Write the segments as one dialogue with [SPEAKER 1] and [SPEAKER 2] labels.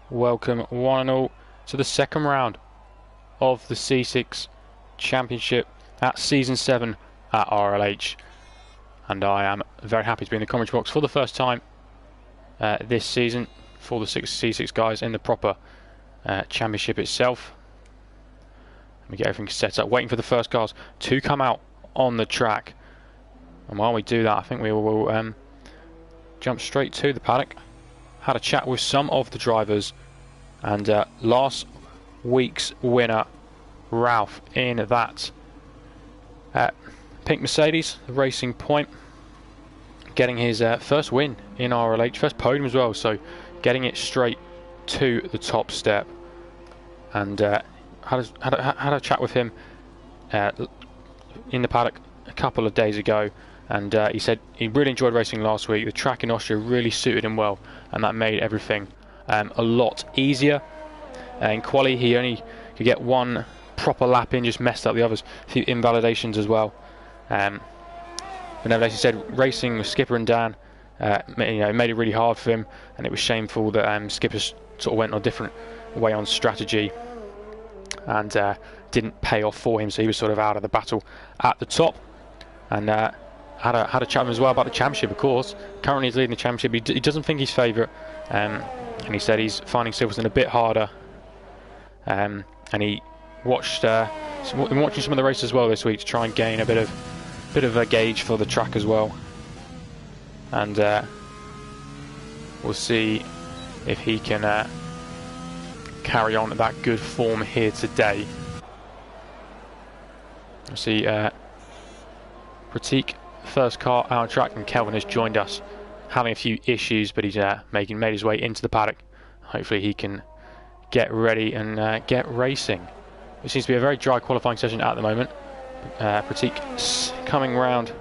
[SPEAKER 1] Welcome one and all to the second round of the C6 Championship at Season 7 at RLH. And I am very happy to be in the commentary box for the first time this season for the C6 guys in the proper championship itself. Let me get everything set up, waiting for the first cars to come out on the track. And while we do that, I think we will jump straight to the paddock. Had a chat with some of the drivers, and last week's winner, Ralph, in that pink Mercedes, the Racing Point, getting his first win in RLH, first podium as well, so getting it straight to the top step. And had a chat with him in the paddock a couple of days ago, and he said he really enjoyed racing last week. The track in Austria really suited him well, and that made everything a lot easier. In quali he only could get one proper lap in, just messed up the others, a few invalidations as well. But nevertheless, he said racing with Skipper and Dan made it really hard for him, and it was shameful that Skipper sort of went on a different way on strategy and didn't pay off for him, so he was sort of out of the battle at the top. And had a chat with him as well about the championship, of course. Currently he's leading the championship. He doesn't think he's favourite, and he said he's finding Silverstone a bit harder. And he watched watching some of the races as well this week to try and gain a bit of a gauge for the track as well. And we'll see if he can carry on at that good form here today. We'll see Pratik, first car out on track, and Kelvin has joined us, having a few issues, but he's made his way into the paddock. Hopefully he can get ready and get racing. It seems to be a very dry qualifying session at the moment. Pratik coming round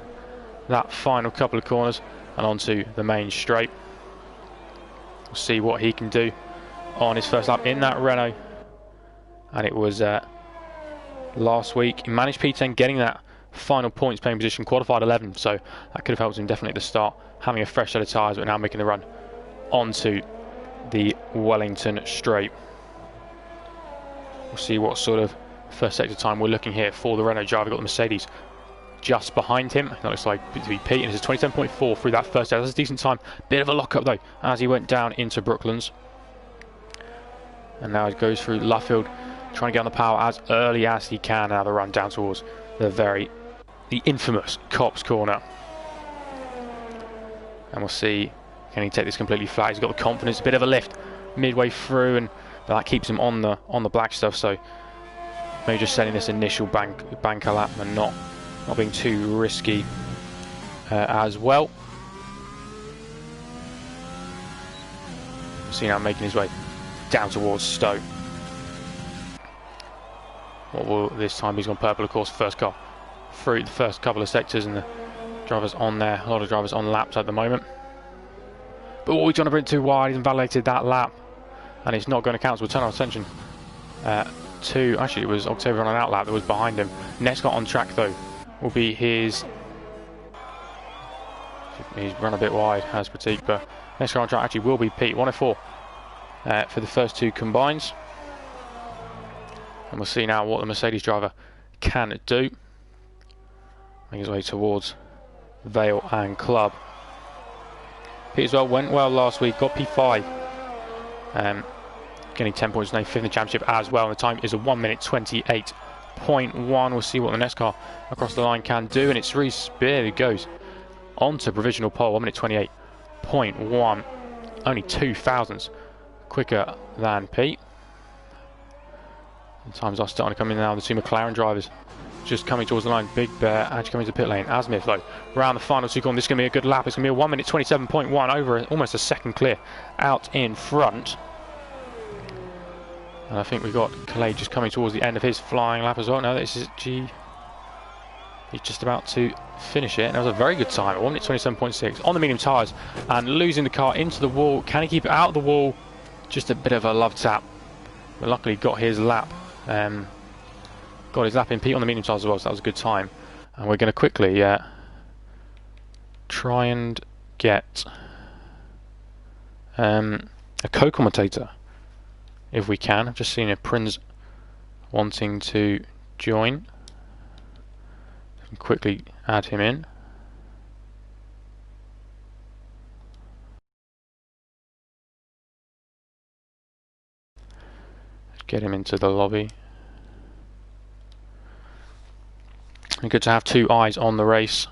[SPEAKER 1] that final couple of corners and onto the main straight. We'll see what he can do on his first lap in that Renault. And it was last week he managed P10, getting that final points playing position, qualified 11, so that could have helped him definitely at the start, having a fresh set of tyres, but now making the run onto the Wellington straight. We'll see what sort of first sector time we're looking here for the Renault driver. Got the Mercedes just behind him. That looks like to be Pete, and this is 27.4 through that first sector. That's a decent time. Bit of a lock-up though as he went down into Brooklands. And now he goes through Luffield, trying to get on the power as early as he can. Now the run down towards the infamous Cops corner. And we'll see, can he take this completely flat? He's got the confidence, a bit of a lift midway through, and that keeps him on the black stuff, so maybe just setting this initial banker lap and not being too risky as well. We'll see now making his way down towards Stowe. What will this time? He's gone purple, of course, first car through the first couple of sectors, and the drivers on there, a lot of drivers on laps at the moment. But what we're trying to bring too wide, he's invalidated that lap, and it's not going to count, so we'll turn our attention to, actually it was Octavia on an out lap that was behind him. Next car on track though will be he's run a bit wide, has Pratik, but next car on track actually will be Pete, 104 for the first two combines. And we'll see now what the Mercedes driver can do. Making his way towards Vale and Club. Pete as well went well last week, got P5. Getting 10 points, now 5th in the championship as well. And the time is a 1 minute 28.1. We'll see what the next car across the line can do. And it's Reese, there he goes, onto provisional pole, 1 minute 28.1. Only 2 thousandths quicker than Pete. And times are starting to come in now. The two McLaren drivers just coming towards the line. Big Bear actually coming to the pit lane. Asmith though, around the final two corners. This is going to be a good lap. It's going to be a 1 minute 27.1 over almost a second clear out in front. And I think we've got Calais just coming towards the end of his flying lap as well. No, this is G. He's just about to finish it. And that was a very good time. 1 minute 27.6 on the medium tyres and losing the car into the wall. Can he keep it out of the wall? Just a bit of a love tap. But luckily got his lap. Got his lap in. Pete on the medium tyres as well, so that was a good time. And we're going to quickly try and get a co-commentator if we can. I've just seen a Prince wanting to join. Quickly add him in. Get him into the lobby. And good to have two eyes on the race.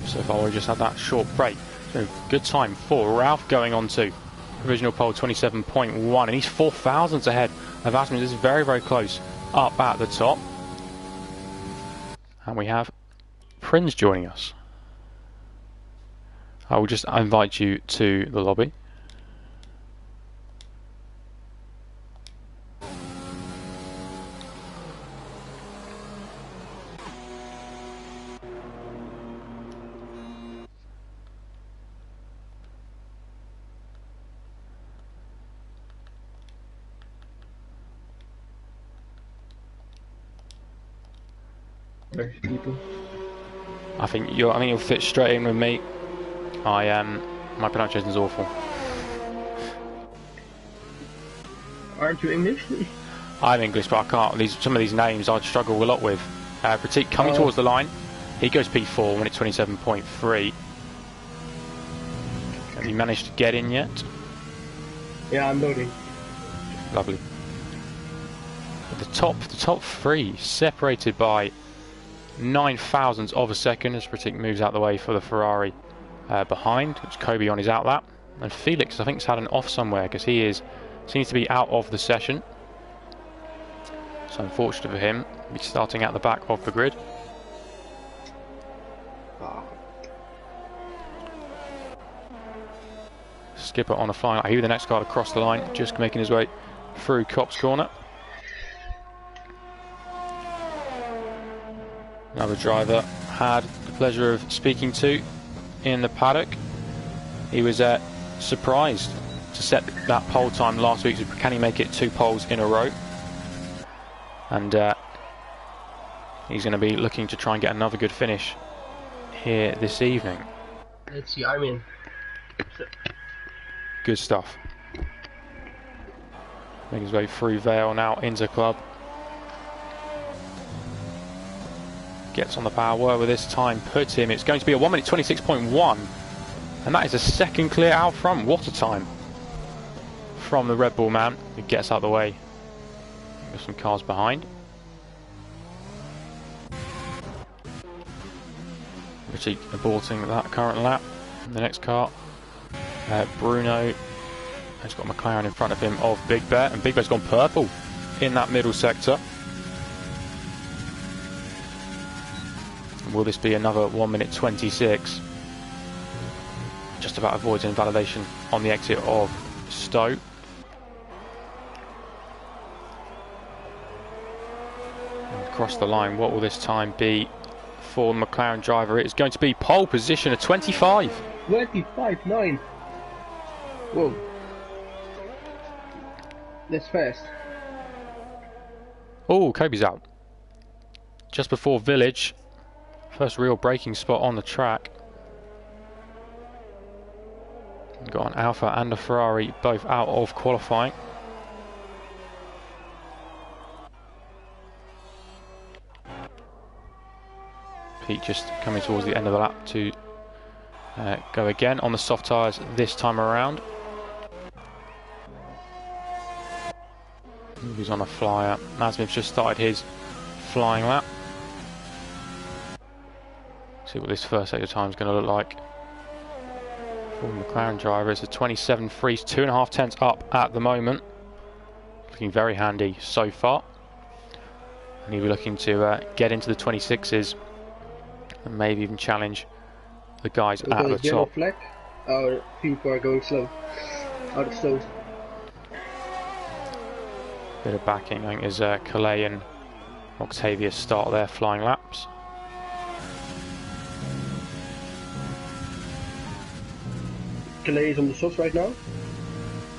[SPEAKER 1] So far we just had that short break. So good time for Ralph going on to provisional pole 27.1, and he's 4 thousandths ahead of Asmus. This is very, very close up at the top. And we have Prince joining us. I will just invite you to the lobby.
[SPEAKER 2] People.
[SPEAKER 1] I think you'll fit straight in with me. My pronunciation is awful.
[SPEAKER 2] Aren't you English?
[SPEAKER 1] I'm English, but I can't. Some of these names I'd struggle a lot with. Pratik coming towards the line. He goes P4 when it's 27.3. Have you managed to get in yet?
[SPEAKER 2] Yeah, I'm loading.
[SPEAKER 1] Lovely. The top three separated by 9 thousandths of a second as Pratik moves out the way for the Ferrari behind, which Kobe on his out lap, and Felix I think has had an off somewhere because seems to be out of the session. So unfortunate for him, he's starting at the back of the grid. Skipper on a flying. I hear the next car across the line, just making his way through Copse Corner. Another driver had the pleasure of speaking to in the paddock. He was surprised to set that pole time last week. So can he make it 2 poles in a row? And he's going to be looking to try and get another good finish here this evening.
[SPEAKER 2] Let's see, I'm in.
[SPEAKER 1] Good stuff. Making his way through Vale now into club. Gets on the power where this time put him. It's going to be a 1 minute 26.1, and that is a second clear out front. What a time from the Red Bull man, who gets out of the way. Got some cars behind. Richie aborting that current lap. The next car, Bruno has got McLaren in front of him of Big Bear, and Big Bear's gone purple in that middle sector. Will this be another 1 minute 26? Just about avoids invalidation on the exit of Stowe. And across the line, what will this time be for the McLaren driver? It's going to be pole position at 25.
[SPEAKER 2] 25.9. Whoa. That's fast.
[SPEAKER 1] Oh, Kobe's out. Just before Village. First real braking spot on the track. Got an Alfa and a Ferrari both out of qualifying. Pete just coming towards the end of the lap to go again on the soft tyres this time around. He's on a flyer. Nasmith's just started his flying lap. See what this first sector time is going to look like for the McLaren driver. It's a 27.3, 2.5 tenths up at the moment. Looking very handy so far. And he'll be looking to get into the 26s and maybe even challenge the guys at the top.
[SPEAKER 2] Flag. Oh, people are going slow. Out of slow.
[SPEAKER 1] Bit of backing, I think, as Calais and Octavia start their flying laps.
[SPEAKER 2] Calais is on the softs right now.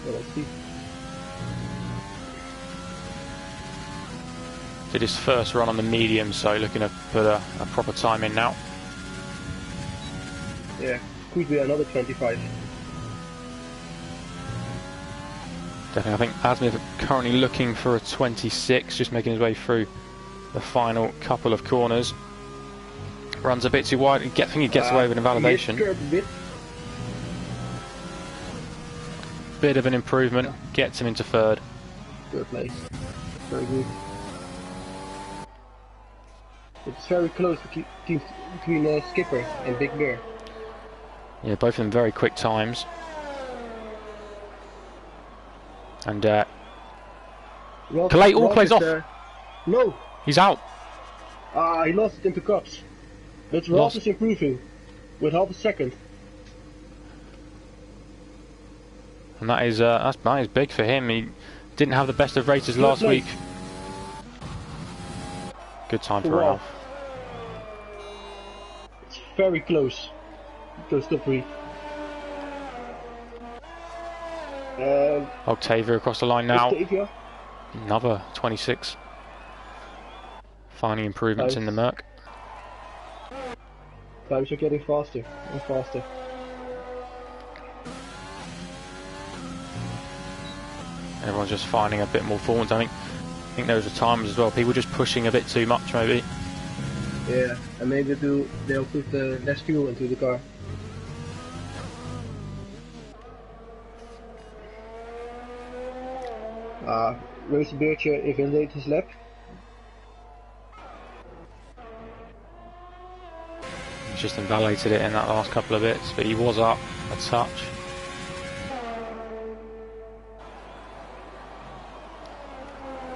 [SPEAKER 2] Yeah, let's see.
[SPEAKER 1] Did his first run on the medium, so looking to put a proper time in now.
[SPEAKER 2] Yeah, could be another 25.
[SPEAKER 1] Definitely, I think Asmith currently looking for a 26, just making his way through the final couple of corners. Runs a bit too wide, I think he gets away with invalidation. Bit of an improvement, gets him into third.
[SPEAKER 2] Third place. Very good. It's very close between Skipper and Big Bear.
[SPEAKER 1] Yeah, both of them very quick times. And Calais plays off.
[SPEAKER 2] No,
[SPEAKER 1] he's out.
[SPEAKER 2] He lost it into cups. But Ross is improving with half a second.
[SPEAKER 1] And that is big for him. He didn't have the best of races last week. Good time for Ralph.
[SPEAKER 2] It's very close. Close to three.
[SPEAKER 1] Octavia across the line now.
[SPEAKER 2] Octavia.
[SPEAKER 1] Another 26. Finding improvements in the Merc.
[SPEAKER 2] Times are getting faster and faster.
[SPEAKER 1] Everyone's just finding a bit more forwards. I think there was a time as well. People just pushing a bit too much, maybe.
[SPEAKER 2] Yeah, and maybe they'll put less fuel into the car. Rosie Bircher invalidated his lap.
[SPEAKER 1] He's just invalidated it in that last couple of bits, but he was up a touch.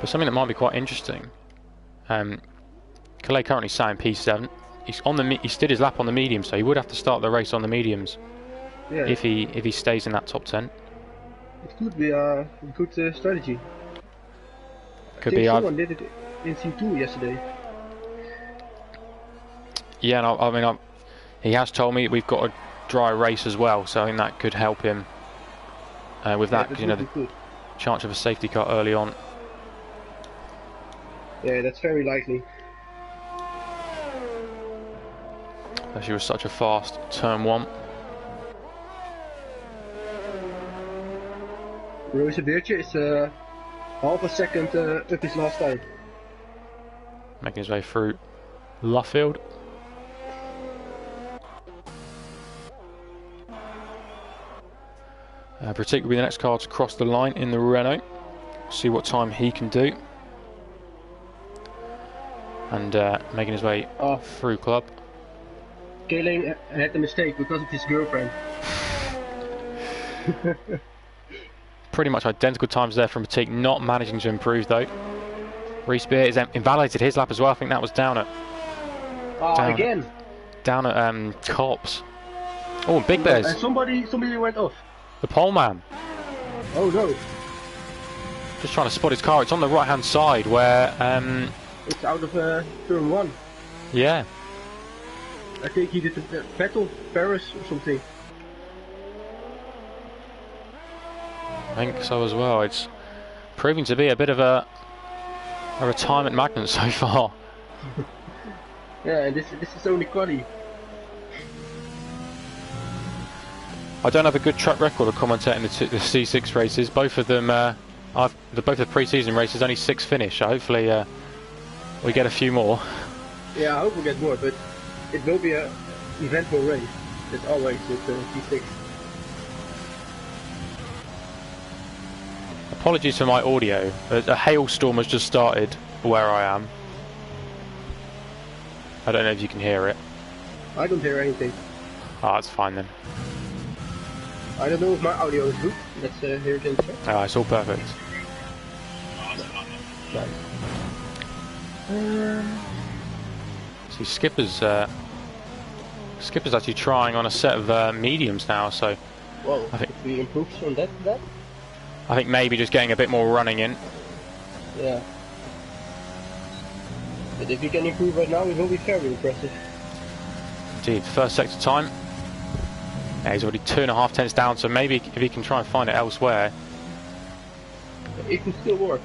[SPEAKER 1] But something that might be quite interesting. Calais currently sat in P7. He did his lap on the medium, so he would have to start the race on the mediums. Yeah. If he stays in that top 10.
[SPEAKER 2] It could be a good strategy.
[SPEAKER 1] Could be.
[SPEAKER 2] Someone did it in C2 yesterday.
[SPEAKER 1] Yeah, and I mean, he has told me we've got a dry race as well, so I think that could help him with that. Because, you know, the chance of a safety car early on.
[SPEAKER 2] Yeah, that's very likely.
[SPEAKER 1] She was such a fast turn one.
[SPEAKER 2] Rosie Bircher is half a second up his last time.
[SPEAKER 1] Making his way through Luffield. Pratik will be the next car to cross the line in the Renault. See what time he can do. And making his way through club.
[SPEAKER 2] Kaling had the mistake because of his girlfriend.
[SPEAKER 1] Pretty much identical times there from Pratik, not managing to improve though. Reese Beer is invalidated his lap as well. I think that was down at down at Cops. Oh, Big Bears.
[SPEAKER 2] And somebody went off.
[SPEAKER 1] The pole man.
[SPEAKER 2] Oh no.
[SPEAKER 1] Just trying to spot his car. It's on the right hand side where
[SPEAKER 2] it's out of turn one.
[SPEAKER 1] Yeah.
[SPEAKER 2] I think he did the Vettel Paris or something.
[SPEAKER 1] I think so as well. It's proving to be a bit of a retirement magnet so far.
[SPEAKER 2] Yeah, and this is only quali.
[SPEAKER 1] I don't have a good track record of commentating the C6 races. Both of them, both the pre-season races, only 6 finish. So hopefully we get a few more.
[SPEAKER 2] Yeah, I hope we get more, but it will be an eventful race. As always with C6.
[SPEAKER 1] Apologies for my audio. A hailstorm has just started where I am. I don't know if you can hear it.
[SPEAKER 2] I don't hear anything.
[SPEAKER 1] Ah, that's fine then.
[SPEAKER 2] I don't know if my audio is good. Let's hear it in the chat.
[SPEAKER 1] Ah, it's all perfect.
[SPEAKER 2] Right.
[SPEAKER 1] See, Skipper's Skipper's actually trying on a set of mediums now, so
[SPEAKER 2] Well,
[SPEAKER 1] I think
[SPEAKER 2] if we improve from that to that?
[SPEAKER 1] I think maybe just getting a bit more running in.
[SPEAKER 2] Yeah. But if we can improve right now, it will be very impressive.
[SPEAKER 1] Indeed, first sector time. Yeah, he's already 2.5 tenths down, so maybe if he can try and find it elsewhere.
[SPEAKER 2] It could still work.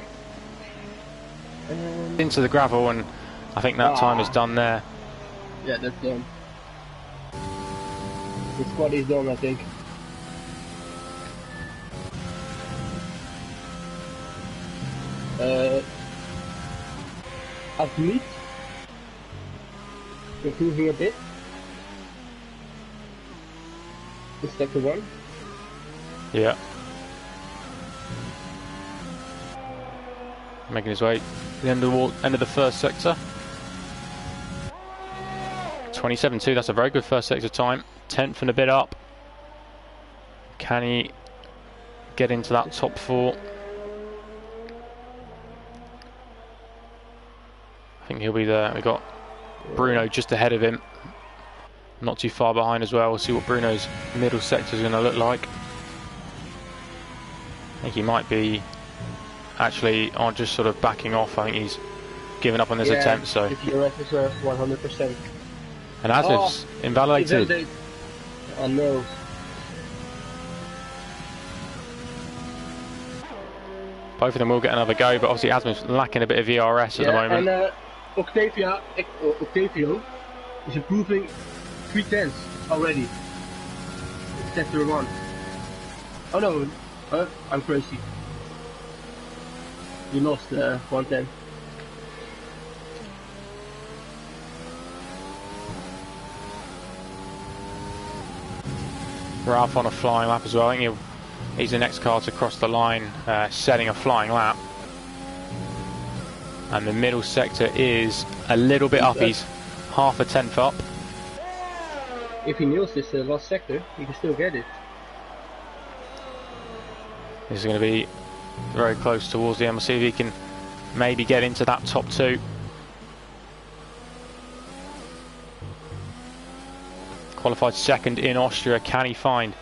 [SPEAKER 1] Into the gravel, and I think that time is done there.
[SPEAKER 2] Yeah, that's done. The squad is done, I think. Athlete. Improving a bit. In sector 1.
[SPEAKER 1] Yeah. Making his way to the end of the first sector. 27.2, that's a very good first sector time. 10th and a bit up. Can he get into that top 4? I think he'll be there. We got Bruno just ahead of him. Not too far behind as well. We'll see what Bruno's middle sector is going to look like. I think he might be actually just sort of backing off. I think he's given up on this attempt. So
[SPEAKER 2] the DRS is 100%.
[SPEAKER 1] And Asmiv's invalidated.
[SPEAKER 2] Oh no.
[SPEAKER 1] Both of them will get another go, but obviously Asmiv's lacking a bit of ERS at the moment.
[SPEAKER 2] And Octavio is improving 3 tenths already. Sector 1. Oh no, I'm crazy. You lost 1 tenth.
[SPEAKER 1] Ralph on a flying lap as well. I think he's the next car to cross the line, setting a flying lap. And the middle sector is a little bit up. He's half a tenth up.
[SPEAKER 2] If he nails this last sector, he can still get it.
[SPEAKER 1] This is going to be very close towards the end. We'll see if he can maybe get into that top 2. Qualified second in Austria. Can he find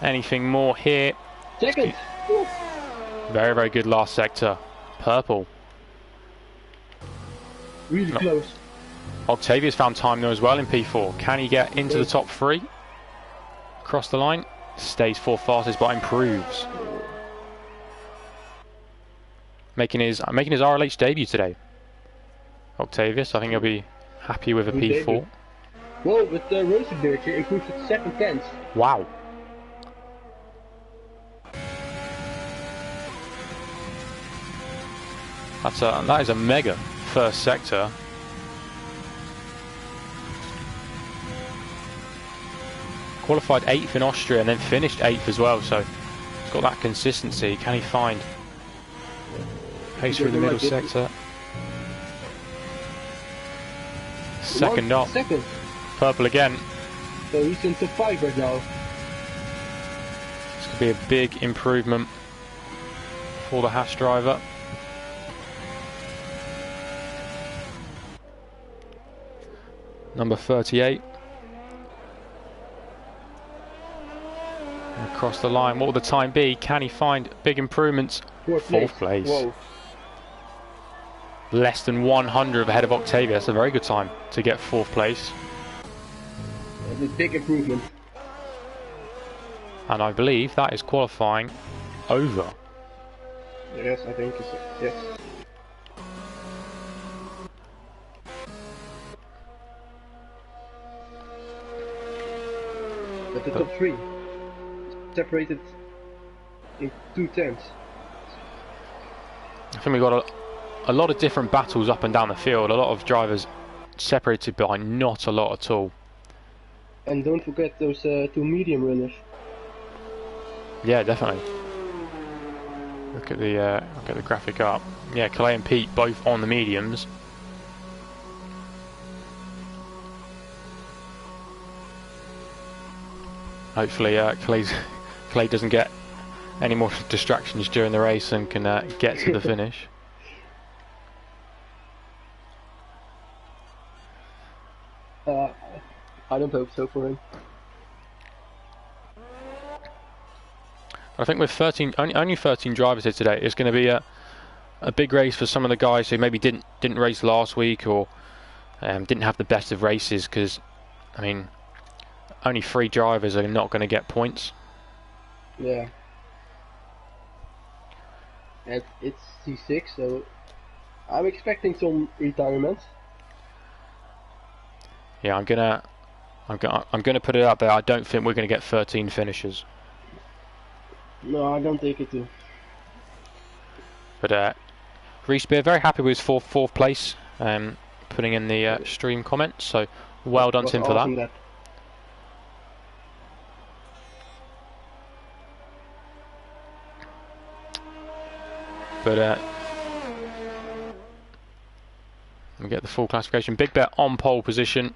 [SPEAKER 1] anything more here?
[SPEAKER 2] Second!
[SPEAKER 1] Very, very good last sector. Purple.
[SPEAKER 2] Really close.
[SPEAKER 1] Octavia's found time though as well in P4. Can he get into the top 3? Cross the line. Stays 4th fastest but improves. Making his RLH debut today. Octavius, I think he'll be happy with a P4.
[SPEAKER 2] Debut. Well, with the racing dirty, it improves to 7 tenths.
[SPEAKER 1] Wow. That is a mega first sector. Qualified 8th in Austria and then finished 8th as well, so he's got that consistency. Can he find pace through the middle sector? Second up.
[SPEAKER 2] Second.
[SPEAKER 1] Purple again.
[SPEAKER 2] So he's in top 5 right now.
[SPEAKER 1] This could be a big improvement for the Haas driver. Number 38. Across the line, what will the time be? Can he find big improvements? 4th place.
[SPEAKER 2] Whoa.
[SPEAKER 1] Less than 100 ahead of Octavia. That's a very good time to get 4th place.
[SPEAKER 2] That's a big improvement.
[SPEAKER 1] And I believe that is qualifying over.
[SPEAKER 2] Yes, I think it's yes. But the top 3 separated in 2 tenths.
[SPEAKER 1] I think we've got a lot of different battles up and down the field. A lot of drivers separated by not a lot at all.
[SPEAKER 2] And don't forget those 2 medium runners.
[SPEAKER 1] Yeah, definitely. Look at the graphic up. Yeah, Calais and Pete both on the mediums. Hopefully, Calais doesn't get any more distractions during the race and can get to the finish.
[SPEAKER 2] I don't hope so for him.
[SPEAKER 1] I think with only 13 drivers here today, it's going to be a big race for some of the guys who maybe didn't race last week or didn't have the best of races, because I mean only 3 drivers are not going to get points.
[SPEAKER 2] Yeah. And it's C6, so I'm expecting some retirements.
[SPEAKER 1] Yeah, I'm gonna put it out there. I don't think we're going to get 13 finishes.
[SPEAKER 2] No, I don't think it too.
[SPEAKER 1] But Reese Beer very happy with his fourth place, putting in the stream comments. So well done to him for that. But we get the full classification. Big Bet on pole position.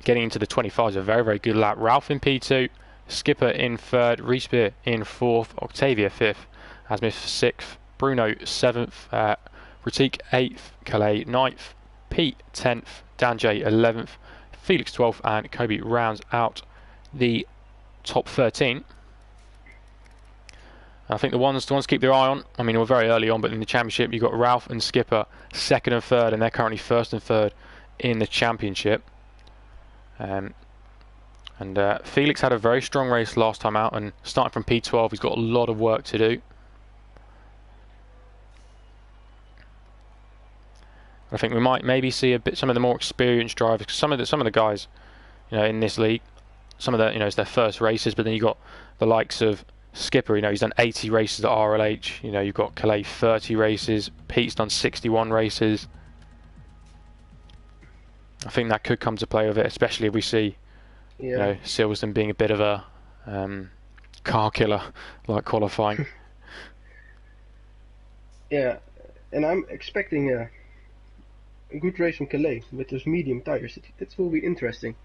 [SPEAKER 1] Getting into the 25 is a very, very good lap. Ralph in P2, Skipper in 3rd, Reese Beer in 4th, Octavia 5th, Asmith 6th, Bruno 7th, Pratik 8th, Calais 9th, Pete 10th, Danjay 11th, Felix 12th, and Kobe rounds out the top 13. I think the ones to keep their eye on, I mean, we're very early on, but in the championship you've got Ralph and Skipper 2nd and 3rd, and they're currently 1st and 3rd in the championship. Felix had a very strong race last time out, and starting from P12 he's got a lot of work to do. I think we might maybe see some of the more experienced drivers, because some of the guys, in this league, some of the it's their first races, but then you got the likes of Skipper, he's done 80 races at RLH, you've got Calais 30 races, Pete's done 61 races. I think that could come to play with it, especially if we see Silverstone being a bit of a car killer like qualifying.
[SPEAKER 2] Yeah, and I'm expecting a good race from Calais with those medium tires. It will be interesting.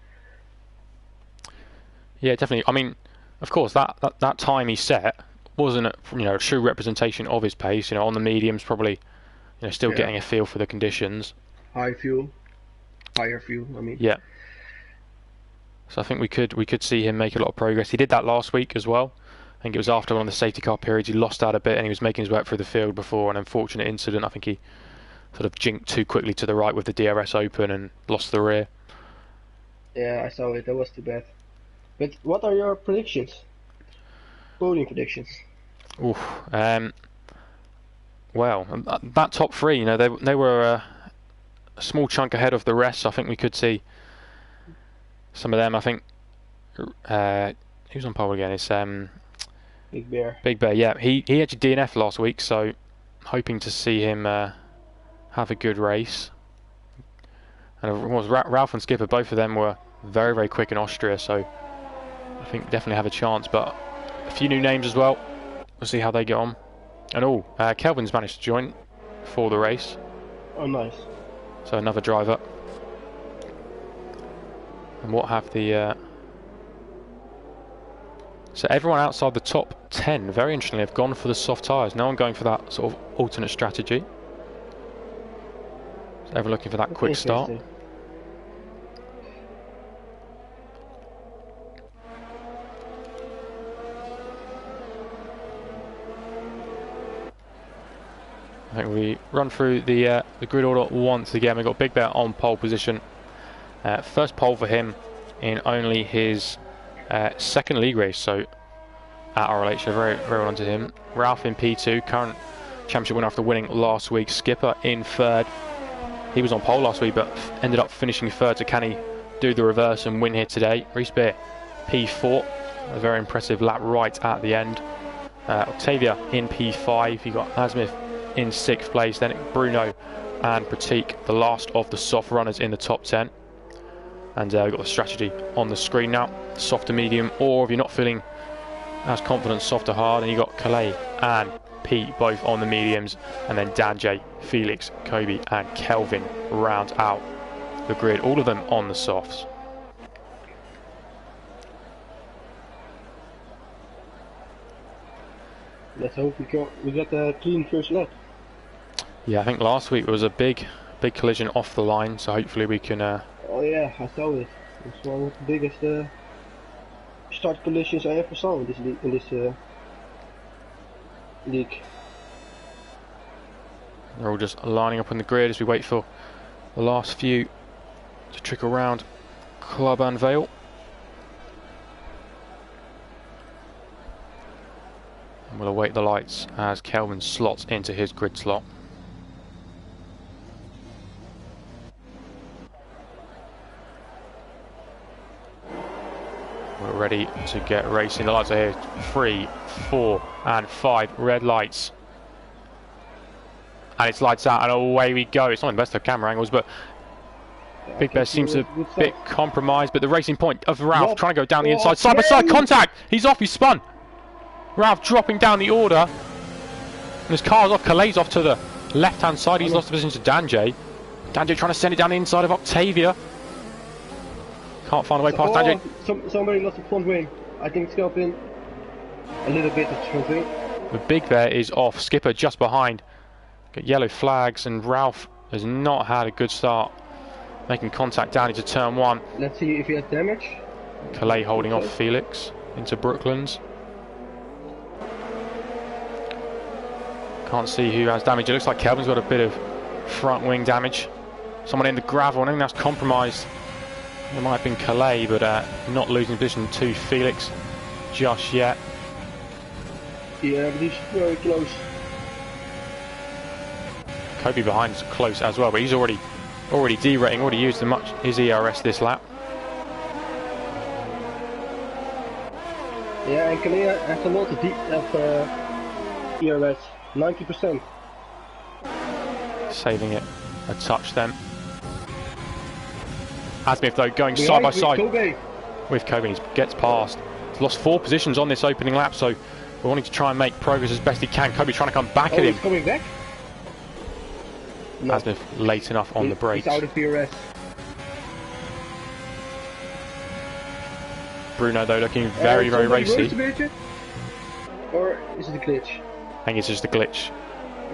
[SPEAKER 1] Yeah, definitely. I mean, of course, that time he set wasn't a true representation of his pace. On the mediums, probably still getting a feel for the conditions.
[SPEAKER 2] Higher fuel, I mean.
[SPEAKER 1] Yeah. So I think we could see him make a lot of progress. He did that last week as well. I think it was after one of the safety car periods. He lost out a bit and he was making his way up through the field before an unfortunate incident. I think he sort of jinked too quickly to the right with the DRS open and lost the rear.
[SPEAKER 2] Yeah, I saw it. That was too bad. But what are your predictions? Podium predictions?
[SPEAKER 1] Oof. Well, that top 3, they were a small chunk ahead of the rest. So I think we could see some of them. I think who's on pole again? It's
[SPEAKER 2] Big Bear.
[SPEAKER 1] Big Bear, yeah. He actually DNF'd last week, so hoping to see him have a good race. And Ralph and Skipper, both of them were very, very quick in Austria, so I think definitely have a chance. But a few new names as well. We'll see how they get on. And Kelvin's managed to join for the race.
[SPEAKER 2] Oh, nice.
[SPEAKER 1] So another driver. And what have the... So everyone outside the top 10, very interestingly, have gone for the soft tyres. No one going for that sort of alternate strategy. So everyone looking for that quick start. I think we run through the grid order once again. We've got Big Bear on pole position. First pole for him in only his second league race, so at RLH, so very, very well done to him. Ralph in P2, current championship winner after winning last week. Skipper in 3rd. He was on pole last week, but ended up finishing 3rd. So can he do the reverse and win here today? Reese Beer P4, a very impressive lap right at the end. Octavia in P5. You got Asmith in 6th place. Then Bruno and Pratik, the last of the soft runners in the top 10. And we've got the strategy on the screen now. Soft to medium, or if you're not feeling as confident, soft to hard. And you got Calais and Pete both on the mediums. And then Danjay, Felix, Kobe and Kelvin round out the grid. All of them on the softs.
[SPEAKER 2] Let's hope we get a clean first lap.
[SPEAKER 1] Yeah, I think last week was a big collision off the line. So hopefully we can...
[SPEAKER 2] Oh yeah, I saw it. It's one of the biggest start collisions I ever saw in this league.
[SPEAKER 1] They're all just lining up on the grid as we wait for the last few to trickle round Club and Vale. And we'll await the lights as Kelvin slots into his grid slot. We're ready to get racing. The lights are here. 3, 4 and 5 red lights. And it's lights out and away we go. It's not the best of camera angles, but
[SPEAKER 2] Yeah,
[SPEAKER 1] Big Bear seems a
[SPEAKER 2] good
[SPEAKER 1] bit
[SPEAKER 2] stuff.
[SPEAKER 1] compromised. But the racing point of Ralph
[SPEAKER 2] Rob.
[SPEAKER 1] trying to go down the
[SPEAKER 2] Oh,
[SPEAKER 1] inside. Side by side
[SPEAKER 2] yeah.
[SPEAKER 1] contact. He's off. He's spun. Ralph dropping down the order. And his car's off. Calais off to the left-hand side. He's lost the position to Danjay. Danjay trying to send it down the inside of Octavia. Can't find a way past Danjay.
[SPEAKER 2] Somebody lost the front wing. I think it's got in a little bit of the front wing.
[SPEAKER 1] The Big Bear is off. Skipper just behind. Got yellow flags, and Ralph has not had a good start. Making contact down into turn 1.
[SPEAKER 2] Let's see if he has damage.
[SPEAKER 1] Calais holding off Felix into Brooklands. Can't see who has damage. It looks like Kelvin's got a bit of front wing damage. Someone in the gravel. I think that's compromised. It might have been Calais, but not losing position to Felix just yet.
[SPEAKER 2] Yeah, but he's very close.
[SPEAKER 1] Kobe behind is close as well, but he's already derating, already used his ERS this lap.
[SPEAKER 2] Yeah, and Kalea has a lot of ERS, 90%.
[SPEAKER 1] Saving it a touch then. Asmith though going
[SPEAKER 2] Behind
[SPEAKER 1] side by
[SPEAKER 2] with
[SPEAKER 1] side
[SPEAKER 2] Kobe.
[SPEAKER 1] with Kobe. He gets past. He's lost 4 positions on this opening lap, so we're wanting to try and make progress as best he can. Kobe trying to come back
[SPEAKER 2] Oh,
[SPEAKER 1] at him.
[SPEAKER 2] he's coming back? No.
[SPEAKER 1] Asmith late enough on the brakes.
[SPEAKER 2] He's out of ERS.
[SPEAKER 1] Bruno though looking very racy.
[SPEAKER 2] Or is it a glitch?
[SPEAKER 1] I think it's just a glitch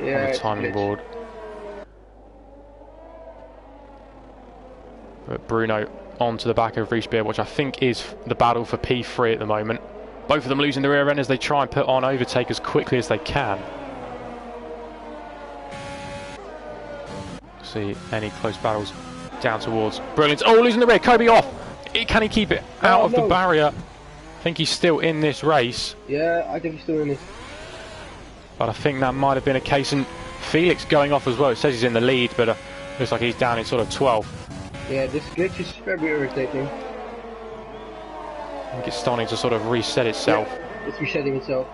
[SPEAKER 2] Yeah,
[SPEAKER 1] on the
[SPEAKER 2] it's a
[SPEAKER 1] timing
[SPEAKER 2] glitch.
[SPEAKER 1] board. But Bruno onto the back of Riesbeer, which I think is the battle for P3 at the moment. Both of them losing the rear end as they try and put on overtake as quickly as they can. See any close battles down towards Brilliant. Oh, losing the rear. Kobe off. Can he keep it out of the barrier? I think he's still in this race,
[SPEAKER 2] Yeah, I think he's still in it.
[SPEAKER 1] but I think that might have been a case. And Felix going off as well. It says he's in the lead, but looks like he's down in sort of 12th.
[SPEAKER 2] Yeah, this glitch is very irritating.
[SPEAKER 1] I think it's starting to sort of reset itself.
[SPEAKER 2] Yeah, it's resetting itself.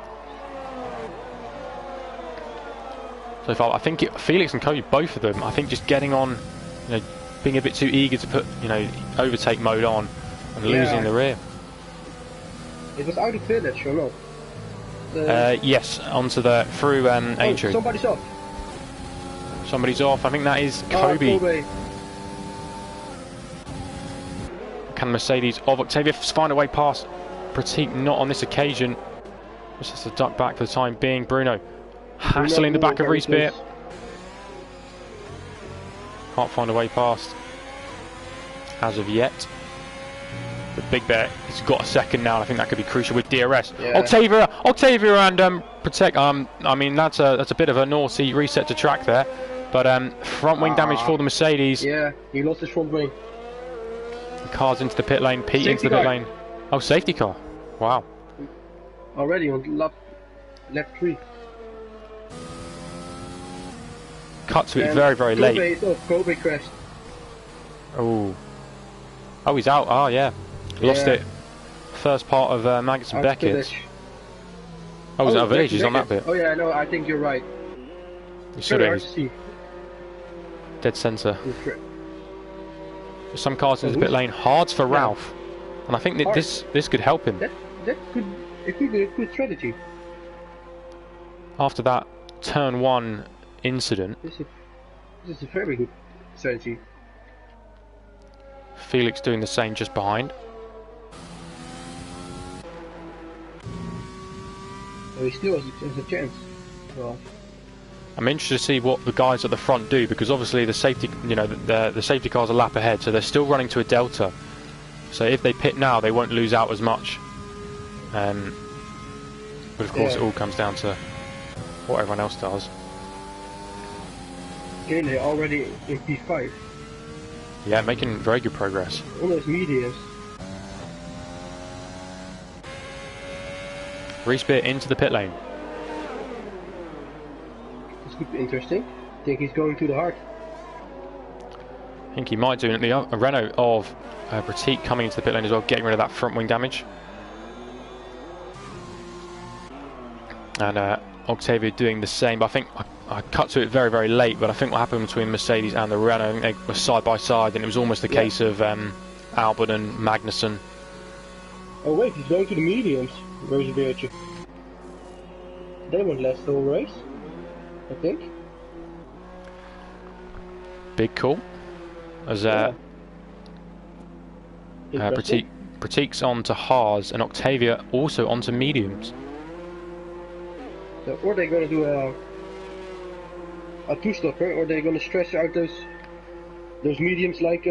[SPEAKER 1] So far, I think Felix and Kobe, both of them, I think just getting on, being a bit too eager to put, overtake mode on and losing the rear.
[SPEAKER 2] It was out of village or not?
[SPEAKER 1] Yes, onto through Aintree.
[SPEAKER 2] Somebody's off.
[SPEAKER 1] Somebody's off. I think that is Kobe.
[SPEAKER 2] Kobe.
[SPEAKER 1] Can Mercedes of Octavia find a way past Pratik? Not on this occasion. Just has to duck back for the time being. Bruno hassling the back of Riesbeer. Can't find a way past as of yet. But Big Bear, he's got a second now, and I think that could be crucial with DRS.
[SPEAKER 2] Yeah.
[SPEAKER 1] Octavia and Pratik. I mean that's a bit of a naughty reset to track there. But front wing damage for the Mercedes.
[SPEAKER 2] Yeah, he lost his front wing.
[SPEAKER 1] Cars into the pit lane, Pete
[SPEAKER 2] Safety
[SPEAKER 1] into the pit lane. Oh, safety car. Wow.
[SPEAKER 2] Already on lap 3.
[SPEAKER 1] Cut to it
[SPEAKER 2] And
[SPEAKER 1] very late.
[SPEAKER 2] Kobe is off. Kobe crashed.
[SPEAKER 1] Oh, he's out. Oh, yeah. Lost
[SPEAKER 2] Yeah.
[SPEAKER 1] it. First part of Maggots and
[SPEAKER 2] Out of
[SPEAKER 1] Beckett's.
[SPEAKER 2] village.
[SPEAKER 1] Oh, was it a village? He's on that
[SPEAKER 2] Beckett.
[SPEAKER 1] bit.
[SPEAKER 2] Oh yeah, no, I think you're right.
[SPEAKER 1] He's
[SPEAKER 2] Very
[SPEAKER 1] sort of
[SPEAKER 2] hard to see.
[SPEAKER 1] dead centre.
[SPEAKER 2] It's
[SPEAKER 1] Some cars into the pit lane. Hards for
[SPEAKER 2] Yeah.
[SPEAKER 1] Ralph. And I think that
[SPEAKER 2] Hard.
[SPEAKER 1] this could help him.
[SPEAKER 2] That could be a good strategy.
[SPEAKER 1] After that turn 1 incident,
[SPEAKER 2] This is a very good strategy.
[SPEAKER 1] Felix doing the same just behind.
[SPEAKER 2] So he still has a chance. Well,
[SPEAKER 1] I'm interested to see what the guys at the front do, because obviously the safety, the safety car's a lap ahead, so they're still running to a delta. So if they pit now, they won't lose out as much. But of course, it all comes down to what everyone else does.
[SPEAKER 2] Clearly already in P5.
[SPEAKER 1] Yeah, making very good progress.
[SPEAKER 2] All those mediums.
[SPEAKER 1] Reespear into the pit lane.
[SPEAKER 2] This could be interesting. I think he's going to the heart.
[SPEAKER 1] I think he might do. And a Renault of Pratik coming into the pit lane as well, getting rid of that front wing damage. And Octavia doing the same. But I think I cut to it very, very late. But I think what happened between Mercedes and the Renault, they were side by side, and it was almost a case of Albon and Magnussen.
[SPEAKER 2] Oh wait, he's going to the mediums. Where's Beertje? They won't last the whole race, I think.
[SPEAKER 1] Big call. As Pratik's on to hards and Octavia also onto mediums.
[SPEAKER 2] So, or they're going to do a two-stopper, or they're going to stretch out those mediums like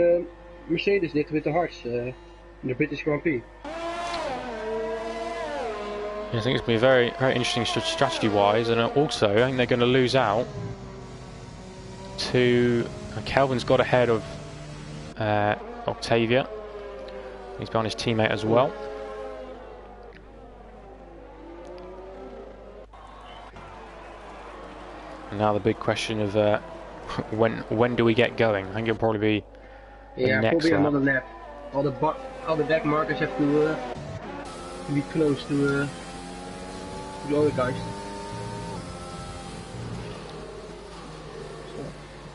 [SPEAKER 2] Mercedes did with the hards in the British Grand Prix.
[SPEAKER 1] I think it's going to be very, very interesting strategy-wise, and also I think they're going to lose out to Kelvin's got ahead of Octavia. He's behind his teammate as well. And now the big question of when do we get going? I think it'll probably be the next
[SPEAKER 2] probably
[SPEAKER 1] lap.
[SPEAKER 2] another lap. All the back markers have to be close to the other guys.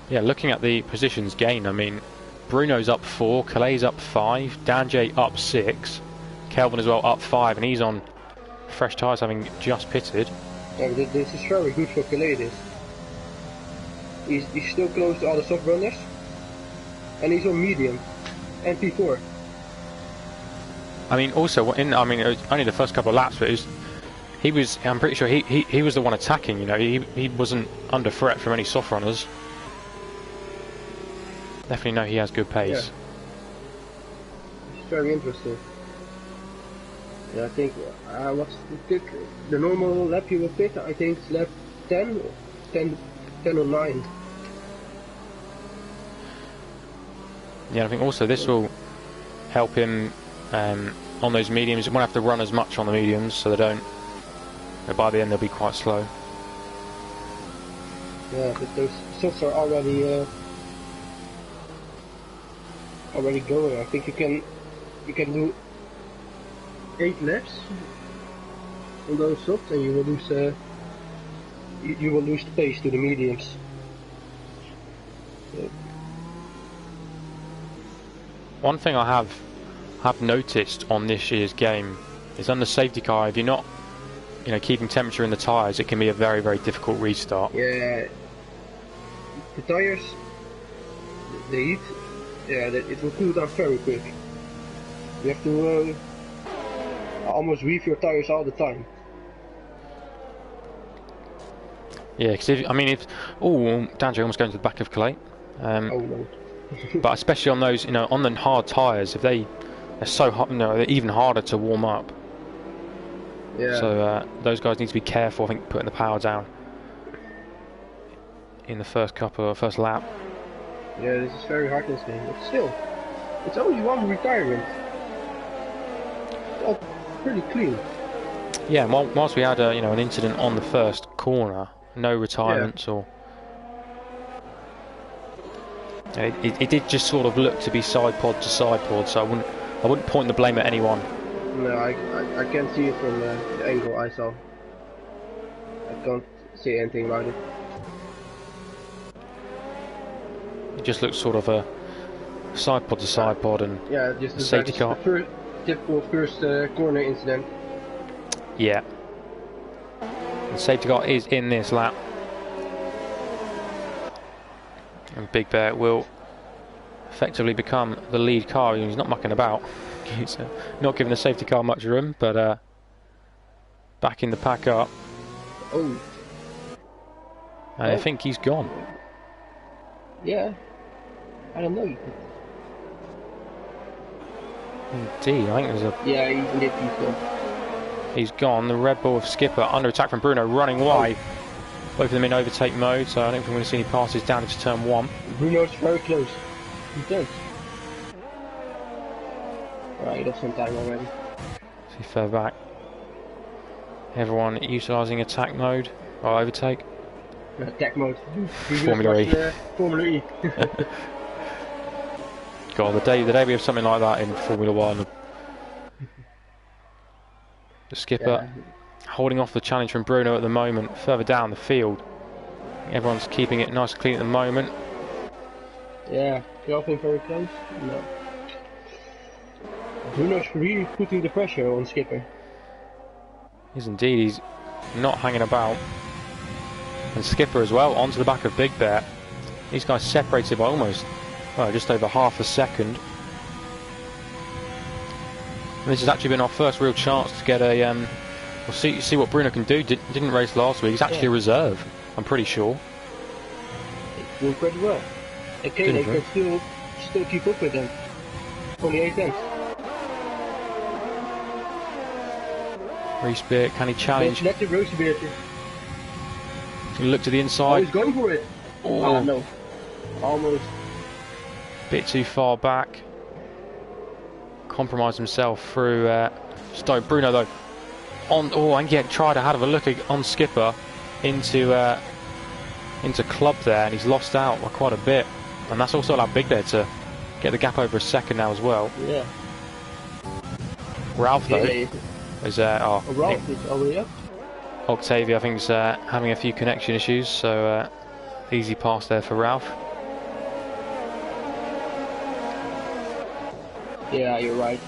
[SPEAKER 1] Yeah, looking at the positions gained, I mean, Bruno's up 4, Calais up 5, Danjay up 6, Kelvin as well up 5, and he's on fresh tyres having just pitted.
[SPEAKER 2] Yeah, but this is very good for Calais. He's still close to all the soft runners, and he's on medium and P4.
[SPEAKER 1] I mean, also it was only the first couple of laps, but I'm pretty sure he was the one attacking. You know, he wasn't under threat from any soft runners. Definitely know he has good pace.
[SPEAKER 2] Yeah. It's very interesting. Yeah, I think what's the normal lap you will pick? I think it's lap 10 or 9.
[SPEAKER 1] Yeah, I think also this will help him on those mediums. He won't have to run as much on the mediums, so they don't. By the end, they'll be quite slow.
[SPEAKER 2] Yeah, but those softs are already going. I think you can do 8 laps on those softs, and you will lose the pace to the mediums. Yeah.
[SPEAKER 1] One thing I have noticed on this year's game is on the safety car, if you're not, keeping temperature in the tyres, it can be a very, very difficult restart.
[SPEAKER 2] Yeah, the tyres, the heat, it will cool down very quick. You have to almost reef your tyres all the time.
[SPEAKER 1] Yeah, because if Danjay almost going to the back of Calais.
[SPEAKER 2] Oh no.
[SPEAKER 1] But especially on those, on the hard tyres, if they're so hot, they're even harder to warm up.
[SPEAKER 2] Yeah.
[SPEAKER 1] So those guys need to be careful. I think putting the power down in the first lap.
[SPEAKER 2] Yeah, this is very hard in this game, but still, it's only one retirement. It's all pretty clean.
[SPEAKER 1] Yeah, and whilst we had an incident on the first corner, no retirements or. It did just sort of look to be side pod to side pod, so I wouldn't point the blame at anyone.
[SPEAKER 2] No, I can't see it from the angle I saw. I can't say anything about it.
[SPEAKER 1] It just looks sort of a side pod to side pod, and
[SPEAKER 2] just the
[SPEAKER 1] safety car.
[SPEAKER 2] The typical first corner incident.
[SPEAKER 1] Yeah. The safety car is in this lap. And Big Bear will effectively become the lead car. He's not mucking about. He's not giving the safety car much room, but backing the pack up.
[SPEAKER 2] Oh.
[SPEAKER 1] And I think he's gone.
[SPEAKER 2] Yeah. I don't know.
[SPEAKER 1] Indeed, I think there's a...
[SPEAKER 2] Yeah, indeed he's gone.
[SPEAKER 1] He's gone. The Red Bull of Skipper under attack from Bruno, running wide. Both of them in overtake mode, so I don't think we're going to see any passes down into turn 1.
[SPEAKER 2] Bruno's very close. He's done. Alright, he lost some time already.
[SPEAKER 1] See further back. Everyone utilising attack mode or overtake.
[SPEAKER 2] Attack mode.
[SPEAKER 1] Formula E.
[SPEAKER 2] Formula E.
[SPEAKER 1] God, the day we have something like that in Formula 1. The Skipper holding off the challenge from Bruno at the moment, further down the field. Everyone's keeping it nice and clean at the moment.
[SPEAKER 2] Yeah, Kelvin very close. No. Bruno's really putting the pressure on Skipper.
[SPEAKER 1] He's indeed, he's not hanging about. And Skipper as well, onto the back of Big Bear. These guys separated by almost, well, just over half a second. And this has actually been our first real chance to get a, we'll see what Bruno can do. Didn't race last week, he's actually a reserve, I'm pretty sure.
[SPEAKER 2] It's doing pretty well. Okay, they can still keep up with them. Only 8 tenths.
[SPEAKER 1] Reese Beer, can he challenge?
[SPEAKER 2] Let the Rosie Beer.
[SPEAKER 1] Look to the inside.
[SPEAKER 2] Oh, he's going for it. Oh, no. Almost.
[SPEAKER 1] Bit too far back. Compromised himself through Stoke. Bruno though on and yet tried to have a look on Skipper into club there, and he's lost out by quite a bit, and that's also allowed Big Bear to get the gap over a second now as well.
[SPEAKER 2] Yeah.
[SPEAKER 1] Ralph though is
[SPEAKER 2] Ralph is already up.
[SPEAKER 1] Octavia I think is having a few connection issues, so easy pass there for Ralph.
[SPEAKER 2] Yeah, you're right.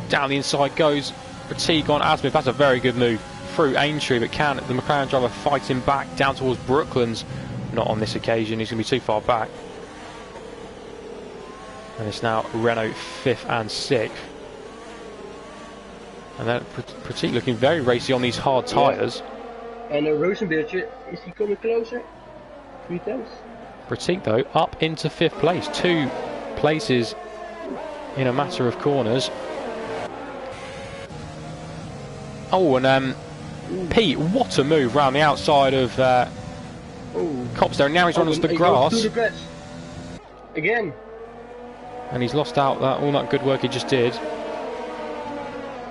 [SPEAKER 1] Down the inside goes Pratik on Asmith. That's a very good move through Aintree, but can the McLaren driver fighting back down towards Brooklands? Not on this occasion, he's going to be too far back. And it's now Renault 5th and 6th. And then Pratik looking very racy on these hard tyres.
[SPEAKER 2] And Rosenberg, is he coming closer? 3 tenths.
[SPEAKER 1] Pratik though up into 5th place. 2 places in a matter of corners. Oh, and Pete, what a move round the outside of Copster, and now he's running to the grass.
[SPEAKER 2] Again.
[SPEAKER 1] And he's lost out all that good work he just did.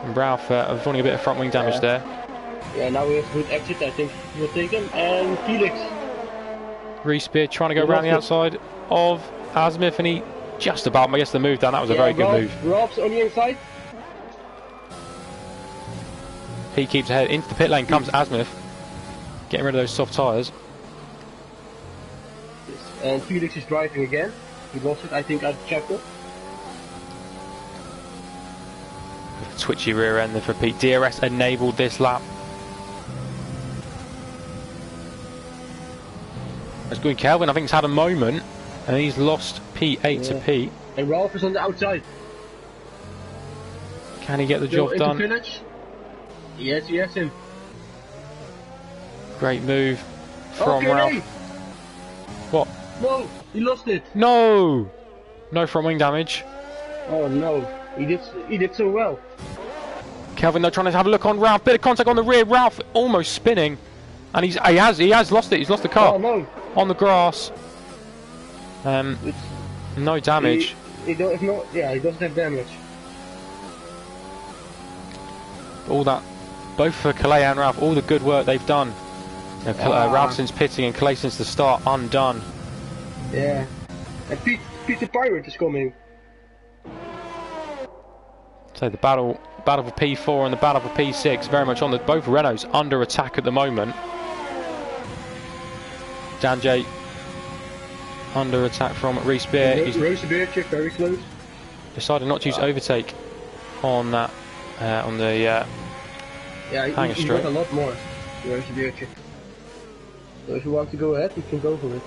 [SPEAKER 1] And Ralph avoiding a bit of front wing damage there.
[SPEAKER 2] Yeah, now we have a good exit, I think he'll take him. And Felix.
[SPEAKER 1] Reese Beer trying to go around the outside of Asmith, and he just about gets the move down. That was a very good move.
[SPEAKER 2] Ralph's on the inside.
[SPEAKER 1] He keeps ahead. Into the pit lane comes Asmith, getting rid of those soft tyres.
[SPEAKER 2] And Felix is driving again. He lost it, I think, at the chapter.
[SPEAKER 1] Twitchy rear end there for Pete. DRS enabled this lap. That's good. Kelvin, I think, has had a moment, and he's lost P8 to Pete.
[SPEAKER 2] And Ralph is on the outside.
[SPEAKER 1] Can he get the job done?
[SPEAKER 2] Village? Yes, he has him.
[SPEAKER 1] Great move from Ralph. What?
[SPEAKER 2] No, he lost it.
[SPEAKER 1] No! No front wing damage.
[SPEAKER 2] Oh no, he did so well.
[SPEAKER 1] Kelvin though trying to have a look on Ralph. Bit of contact on the rear. Ralph almost spinning, and he has lost it. He's lost the car.
[SPEAKER 2] Oh no!
[SPEAKER 1] On the grass. No damage.
[SPEAKER 2] He doesn't have damage.
[SPEAKER 1] All that, both for Calais and Ralph, all the good work they've done. Ralph since pitting and Calais since the start, undone.
[SPEAKER 2] Yeah. And Pete the Pirate is coming.
[SPEAKER 1] So the battle for P4 and the battle for P6 very much on the both Renaults under attack at the moment. Danjay under attack from Reese Beer.
[SPEAKER 2] Reese Beer very close.
[SPEAKER 1] Decided not to use overtake on that on the hanger
[SPEAKER 2] he
[SPEAKER 1] straight.
[SPEAKER 2] got a lot more. Reese Beer. So if you want to go ahead, you can go for it.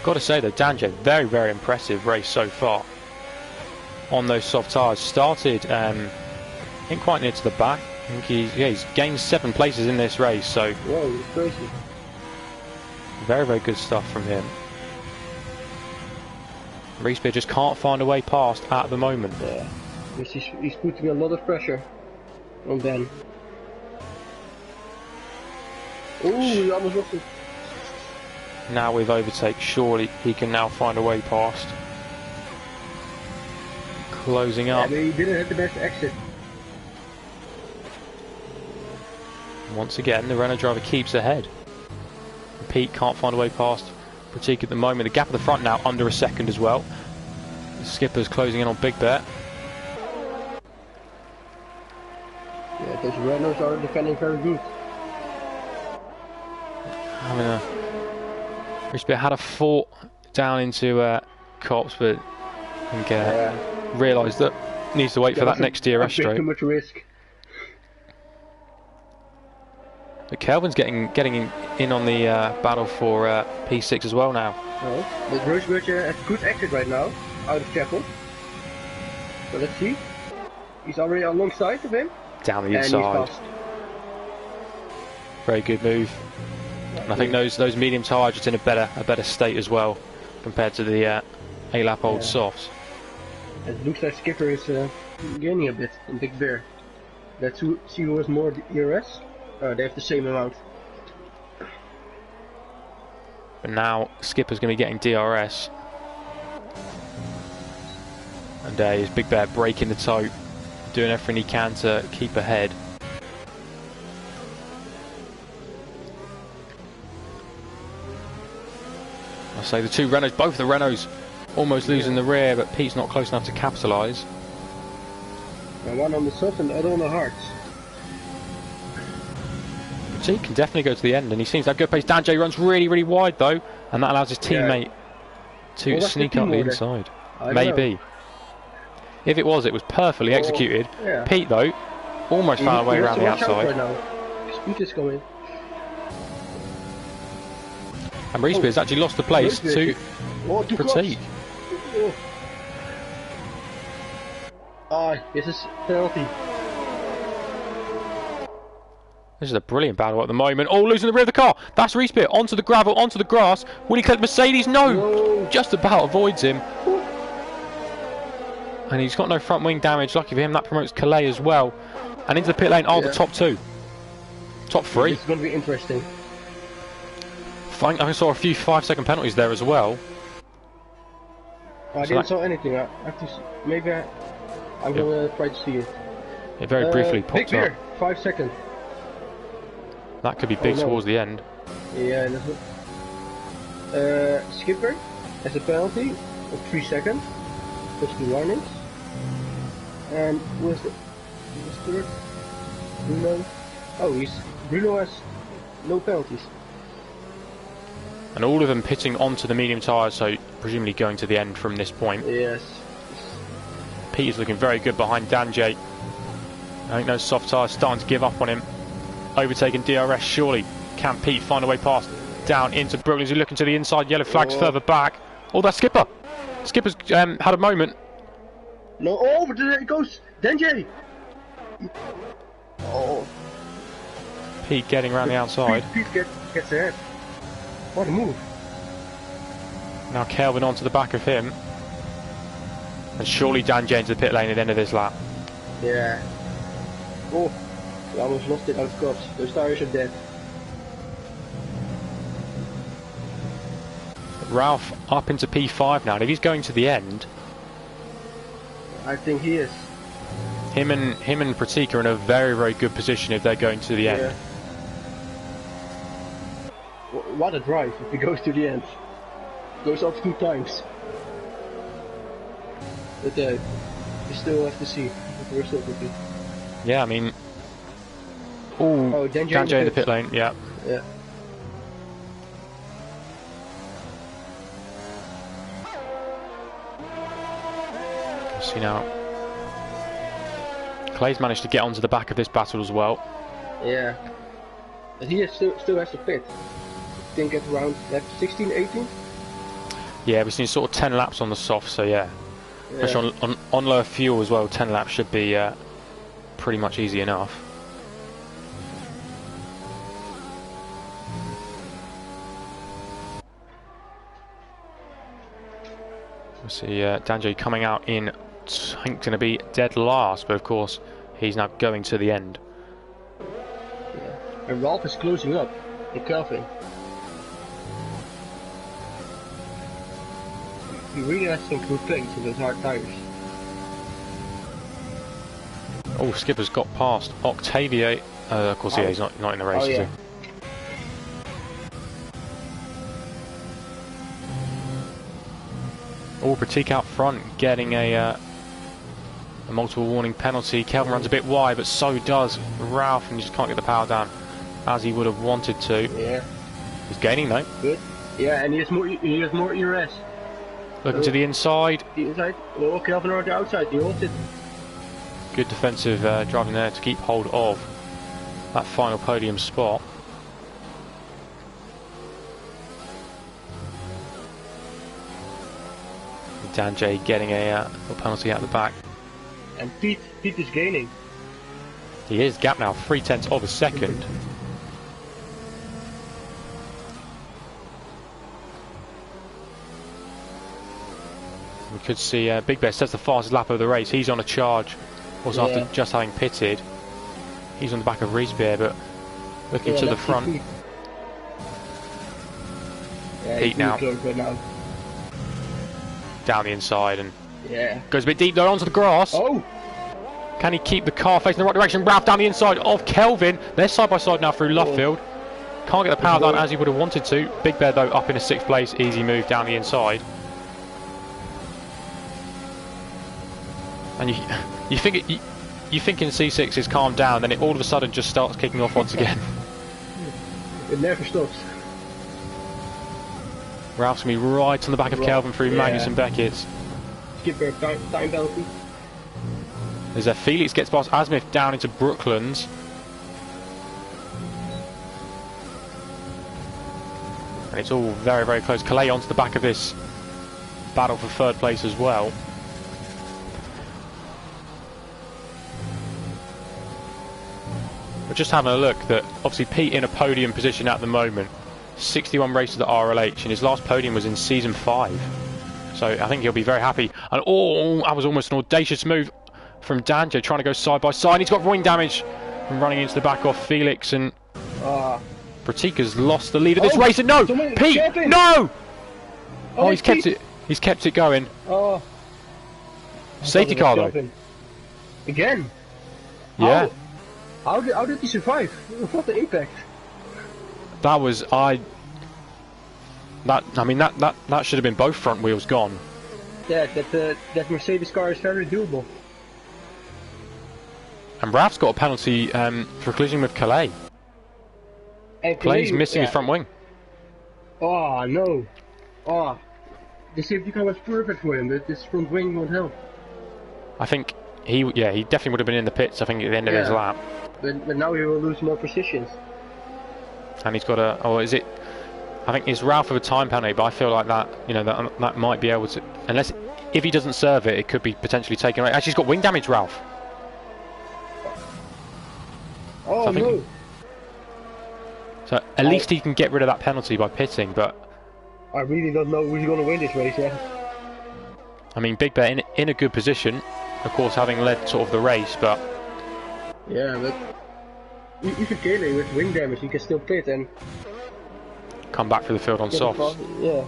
[SPEAKER 1] Got to say though, Danjay, very, very impressive race so far on those soft tyres. Started in quite near to the back. I think he's gained 7 places in this race, so
[SPEAKER 2] whoa, it's crazy.
[SPEAKER 1] Very, very good stuff from him. Reespear just can't find a way past at the moment.
[SPEAKER 2] Yeah, because he's putting a lot of pressure on Ben. Oh, he almost lost it.
[SPEAKER 1] Now with overtake, surely he can now find a way past. Closing up.
[SPEAKER 2] Yeah, but he didn't have the best exit.
[SPEAKER 1] Once again, the Renault driver keeps ahead. Pete can't find a way past Pratik at the moment. The gap at the front now under a second as well. The skipper's closing in on Big Bet.
[SPEAKER 2] Yeah, those Renaults are defending very good.
[SPEAKER 1] Reespear had a fought down into Cops, but I think realised that needs to wait for that next DRS straight.
[SPEAKER 2] Too much risk.
[SPEAKER 1] But Kelvin's getting in on the battle for P6 as well now.
[SPEAKER 2] Oh, but Roosevelt has a good exit right now, out of Chapel. So let's see. He's already alongside of him.
[SPEAKER 1] Down the inside. Very good move. And I think those medium tyres are just in a better state as well compared to the A-lap old softs.
[SPEAKER 2] It looks like Skipper is gaining a bit in Big Bear. Let's see who has more DRS. They have the same amount.
[SPEAKER 1] But now Skipper's going to be getting DRS. And is Big Bear breaking the toe, doing everything he can to keep ahead. I say the two Renaults, both the Renaults almost losing the rear, but Pete's not close enough to capitalise.
[SPEAKER 2] One on the soft and the other on the hards.
[SPEAKER 1] He can definitely go to the end, and he seems to have good pace. Danjay runs really wide though, and that allows his teammate to sneak up the inside. Maybe. If it was perfectly executed.
[SPEAKER 2] Yeah.
[SPEAKER 1] Pete though almost found a way around the outside.
[SPEAKER 2] Right now. Speed is coming.
[SPEAKER 1] And Reespear's actually lost the place to Pratik.
[SPEAKER 2] This is penalty.
[SPEAKER 1] This is a brilliant battle at the moment. Oh, losing the rear of the car. That's Reespear onto the gravel, onto the grass. Will he collect Mercedes? No! Just about avoids him. And he's got no front wing damage. Lucky for him, that promotes Calais as well. And into the pit lane. Oh, the top two. Top three.
[SPEAKER 2] It's going to be interesting.
[SPEAKER 1] I saw a few 5-second penalties there as well.
[SPEAKER 2] I didn't saw anything. I have to see. Maybe I'm going to try to see it.
[SPEAKER 1] It very briefly popped up.
[SPEAKER 2] 5 seconds.
[SPEAKER 1] That could be big towards the end.
[SPEAKER 2] Yeah, Skipper has a penalty of 3 seconds. Plus 2 warnings. And who is the third? Bruno. Oh, Bruno has no penalties.
[SPEAKER 1] And all of them pitting onto the medium tyres, so presumably going to the end from this point.
[SPEAKER 2] Yes.
[SPEAKER 1] Pete is looking very good behind Danjay. I think those soft tyres starting to give up on him. Overtaking DRS, surely. Can Pete find a way past? Down into Brooklyn. He's looking to the inside. Yellow flags further back. Oh, that's Skipper. Skipper's had a moment.
[SPEAKER 2] No, but there it goes. Danjay. Oh.
[SPEAKER 1] Pete getting around the outside.
[SPEAKER 2] Pete gets ahead. What a move.
[SPEAKER 1] Now Kelvin onto the back of him. And surely Danjay into the pit lane at the end of this lap.
[SPEAKER 2] Yeah. Oh, we almost lost it out of course. Those tires are dead.
[SPEAKER 1] Ralph up into P5 now, and if he's going to the end,
[SPEAKER 2] I think he is.
[SPEAKER 1] Him and Pratik are in a very good position if they're going to the end.
[SPEAKER 2] What a drive if he goes to the end. Goes off 2 times. But you still have to see what the result will be.
[SPEAKER 1] Yeah, I mean... Oh, Danjay in the pit lane, yeah.
[SPEAKER 2] Yeah.
[SPEAKER 1] See now. Clay's managed to get onto the back of this battle as well.
[SPEAKER 2] Yeah. But he still has to pit. I think at around 16, 18?
[SPEAKER 1] Yeah, we've seen sort of 10 laps on the soft, so yeah. Especially on lower fuel as well, 10 laps should be pretty much easy enough. We'll see Danjo coming out in, I think, going to be dead last, but of course he's now going to the end.
[SPEAKER 2] Yeah. And Ralph is closing up in Kelvin. He really has some good things in those hard tires.
[SPEAKER 1] Oh, Skipper's got past Octavia. Of course, yeah, he's not in the race,
[SPEAKER 2] oh, yeah.
[SPEAKER 1] is he? Oh, Pratik out front getting a multiple warning penalty. Kelvin runs a bit wide, but so does Ralph, and he just can't get the power down as he would have wanted to.
[SPEAKER 2] Yeah.
[SPEAKER 1] He's gaining though.
[SPEAKER 2] Good. Yeah, and he has more ERS.
[SPEAKER 1] Looking to the inside.
[SPEAKER 2] The inside. Oh, Kelvin on the outside. He holds it.
[SPEAKER 1] Good defensive driving there to keep hold of that final podium spot. Danjay getting a little penalty out the back.
[SPEAKER 2] And Pete is gaining.
[SPEAKER 1] He is, gap now 0.3 of a second. We could see Big Bear sets the fastest lap of the race. He's on a charge. Also after just having pitted. He's on the back of Reese Bear, but looking to the front. Pete now. Down the inside and goes a bit deep though onto the grass.
[SPEAKER 2] Oh!
[SPEAKER 1] Can he keep the car facing the right direction? Ralph down the inside of Kelvin. They're side by side now through Luffield. Can't get the power down as he would have wanted to. Big Bear though up in a 6th place. Easy move down the inside. And you think in C6 is calmed down, then it all of a sudden just starts kicking off once again.
[SPEAKER 2] It never stops.
[SPEAKER 1] Ralph's going to be right on the back of Kelvin through Magnus and Beckett's.
[SPEAKER 2] Skipper, time penalty.
[SPEAKER 1] There's a Felix gets past Asmith down into Brooklands. And it's all very, very close. Calais onto the back of this battle for 3rd place as well. We're just having a look that obviously Pete in a podium position at the moment. 61 races at RLH, and his last podium was in season 5. So I think he'll be very happy. And oh, that was almost an audacious move from Danjo, trying to go side by side. He's got wing damage from running into the back of Felix, and Pratik has lost the lead of this race. And no, Pete, no! Oh, he's kept it. He's kept it going.
[SPEAKER 2] Oh,
[SPEAKER 1] safety car though.
[SPEAKER 2] Again?
[SPEAKER 1] Yeah.
[SPEAKER 2] How did he survive? What the impact?
[SPEAKER 1] That was that should have been both front wheels gone.
[SPEAKER 2] Yeah, that Mercedes car is very doable.
[SPEAKER 1] And Ralph's got a penalty for collision with Calais.
[SPEAKER 2] And
[SPEAKER 1] Clay's missing his front wing.
[SPEAKER 2] Oh no! Oh, the safety car was perfect for him, but this front wing won't help.
[SPEAKER 1] I think he definitely would have been in the pits. I think at the end of his lap.
[SPEAKER 2] But now he will lose more positions.
[SPEAKER 1] And he's got a, or is it? I think it's Ralph with a time penalty, but I feel like that, that might be able to, unless if he doesn't serve it, it could be potentially taken away. Actually, he's got wing damage, Ralph.
[SPEAKER 2] Oh no!
[SPEAKER 1] So at least he can get rid of that penalty by pitting, but
[SPEAKER 2] I really don't know who's going to win this race yet.
[SPEAKER 1] I mean, Big Bear in a good position, of course, having led sort of the race, but
[SPEAKER 2] yeah, but even Calais with wing damage, he can still pit and
[SPEAKER 1] come back through the field on softs.
[SPEAKER 2] Yeah.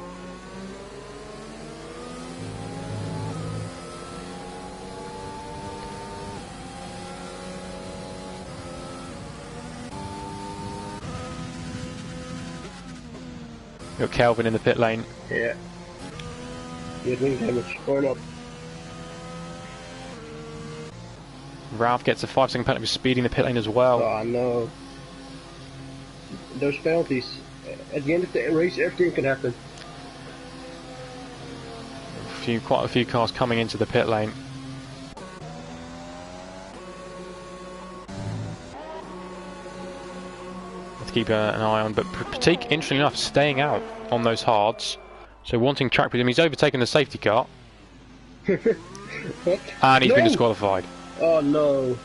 [SPEAKER 1] Got Kelvin in the pit lane.
[SPEAKER 2] Yeah. He had wing damage, or not.
[SPEAKER 1] Ralph gets a 5-second penalty for speeding the pit lane as well.
[SPEAKER 2] Oh no. Those penalties. At the end of the race, everything can happen.
[SPEAKER 1] Quite a few cars coming into the pit lane. Let's keep an eye on, but Pratik, interestingly enough, staying out on those hards. So wanting track with him, he's overtaken the safety car. And he's been disqualified.
[SPEAKER 2] Oh no.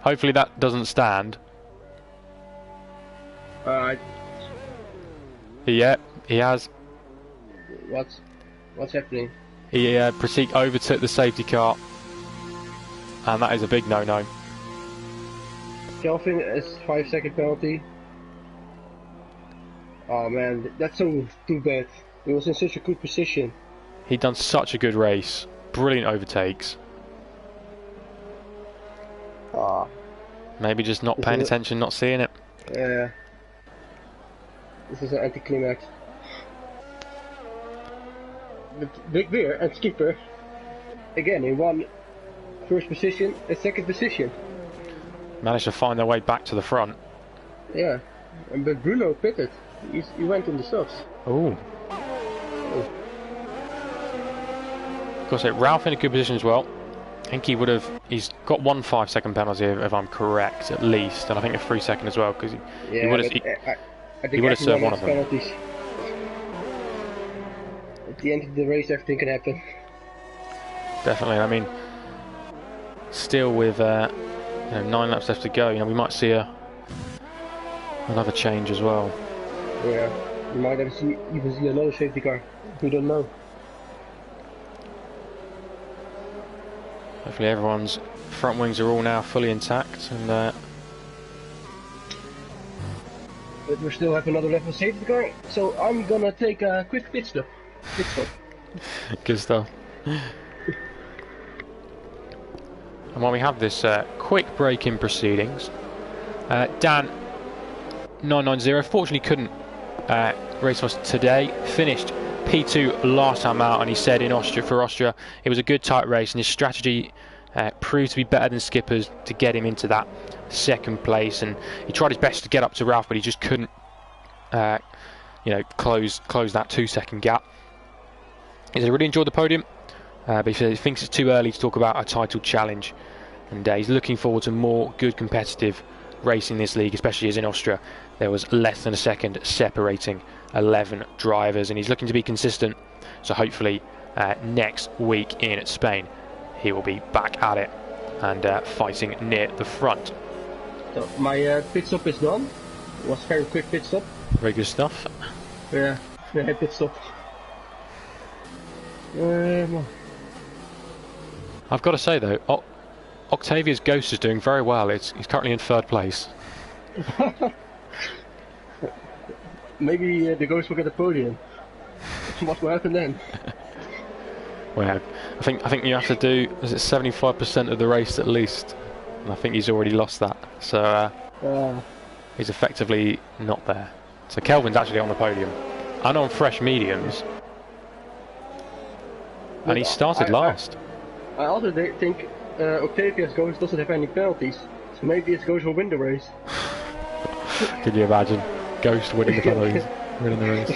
[SPEAKER 1] Hopefully that doesn't stand.
[SPEAKER 2] Alright.
[SPEAKER 1] Yeah, he has.
[SPEAKER 2] What's happening?
[SPEAKER 1] He overtook the safety car, and that is a big no-no.
[SPEAKER 2] Kelvin is 5-second penalty. Oh man, that's so too bad. He was in such a good position.
[SPEAKER 1] He'd done such a good race. Brilliant overtakes.
[SPEAKER 2] Ah.
[SPEAKER 1] Maybe just not paying attention, not seeing it.
[SPEAKER 2] Yeah. This is an anticlimax. But Big Bear and Skipper, again, in one first position and second position.
[SPEAKER 1] Managed to find their way back to the front.
[SPEAKER 2] Yeah, but Bruno pitted. He went in the softs.
[SPEAKER 1] Ooh.
[SPEAKER 2] Oh.
[SPEAKER 1] Of course, Ralph in a good position as well. I think he's got 1 5-second penalty if I'm correct, at least, and I think a 3-second as well, because he would have served one of them.
[SPEAKER 2] Penalties. At the end of the race, everything can happen.
[SPEAKER 1] Definitely. I mean, still with 9 laps left to go, we might see another change as well.
[SPEAKER 2] Yeah, you might even see another safety car. We don't know.
[SPEAKER 1] Hopefully everyone's front wings are all now fully intact, and
[SPEAKER 2] but we still have another left of safety car, so I'm gonna take a quick pit stop.
[SPEAKER 1] Good stuff. And while we have this quick break in proceedings, Dan 990 fortunately couldn't race us today. Finished P2 last time out, and he said for Austria it was a good tight race, and his strategy proved to be better than Skipper's to get him into that second place, and he tried his best to get up to Ralph, but he just couldn't close that 2-second gap. He said he really enjoyed the podium, but he said he thinks it's too early to talk about a title challenge, and he's looking forward to more good competitive racing in this league, especially as in Austria there was less than a second separating 11 drivers, and he's looking to be consistent, so hopefully next week in Spain he will be back at it and fighting near the front.
[SPEAKER 2] So my pit stop is done. It was a very quick pit stop.
[SPEAKER 1] Very good stuff.
[SPEAKER 2] Yeah, pit stop.
[SPEAKER 1] I've got to say though, Octavia's Ghost is doing very well. He's currently in 3rd place.
[SPEAKER 2] Maybe the Ghost will get a podium. What will happen then?
[SPEAKER 1] Well, I think you have to do, is it 75% of the race at least? And I think he's already lost that. So he's effectively not there. So Kelvin's actually on the podium and on fresh mediums. And he started last.
[SPEAKER 2] I also think Octavia's Ghost doesn't have any penalties. So maybe his Ghost will win the race.
[SPEAKER 1] Can you imagine? Ghost winning the penalties, winning the race.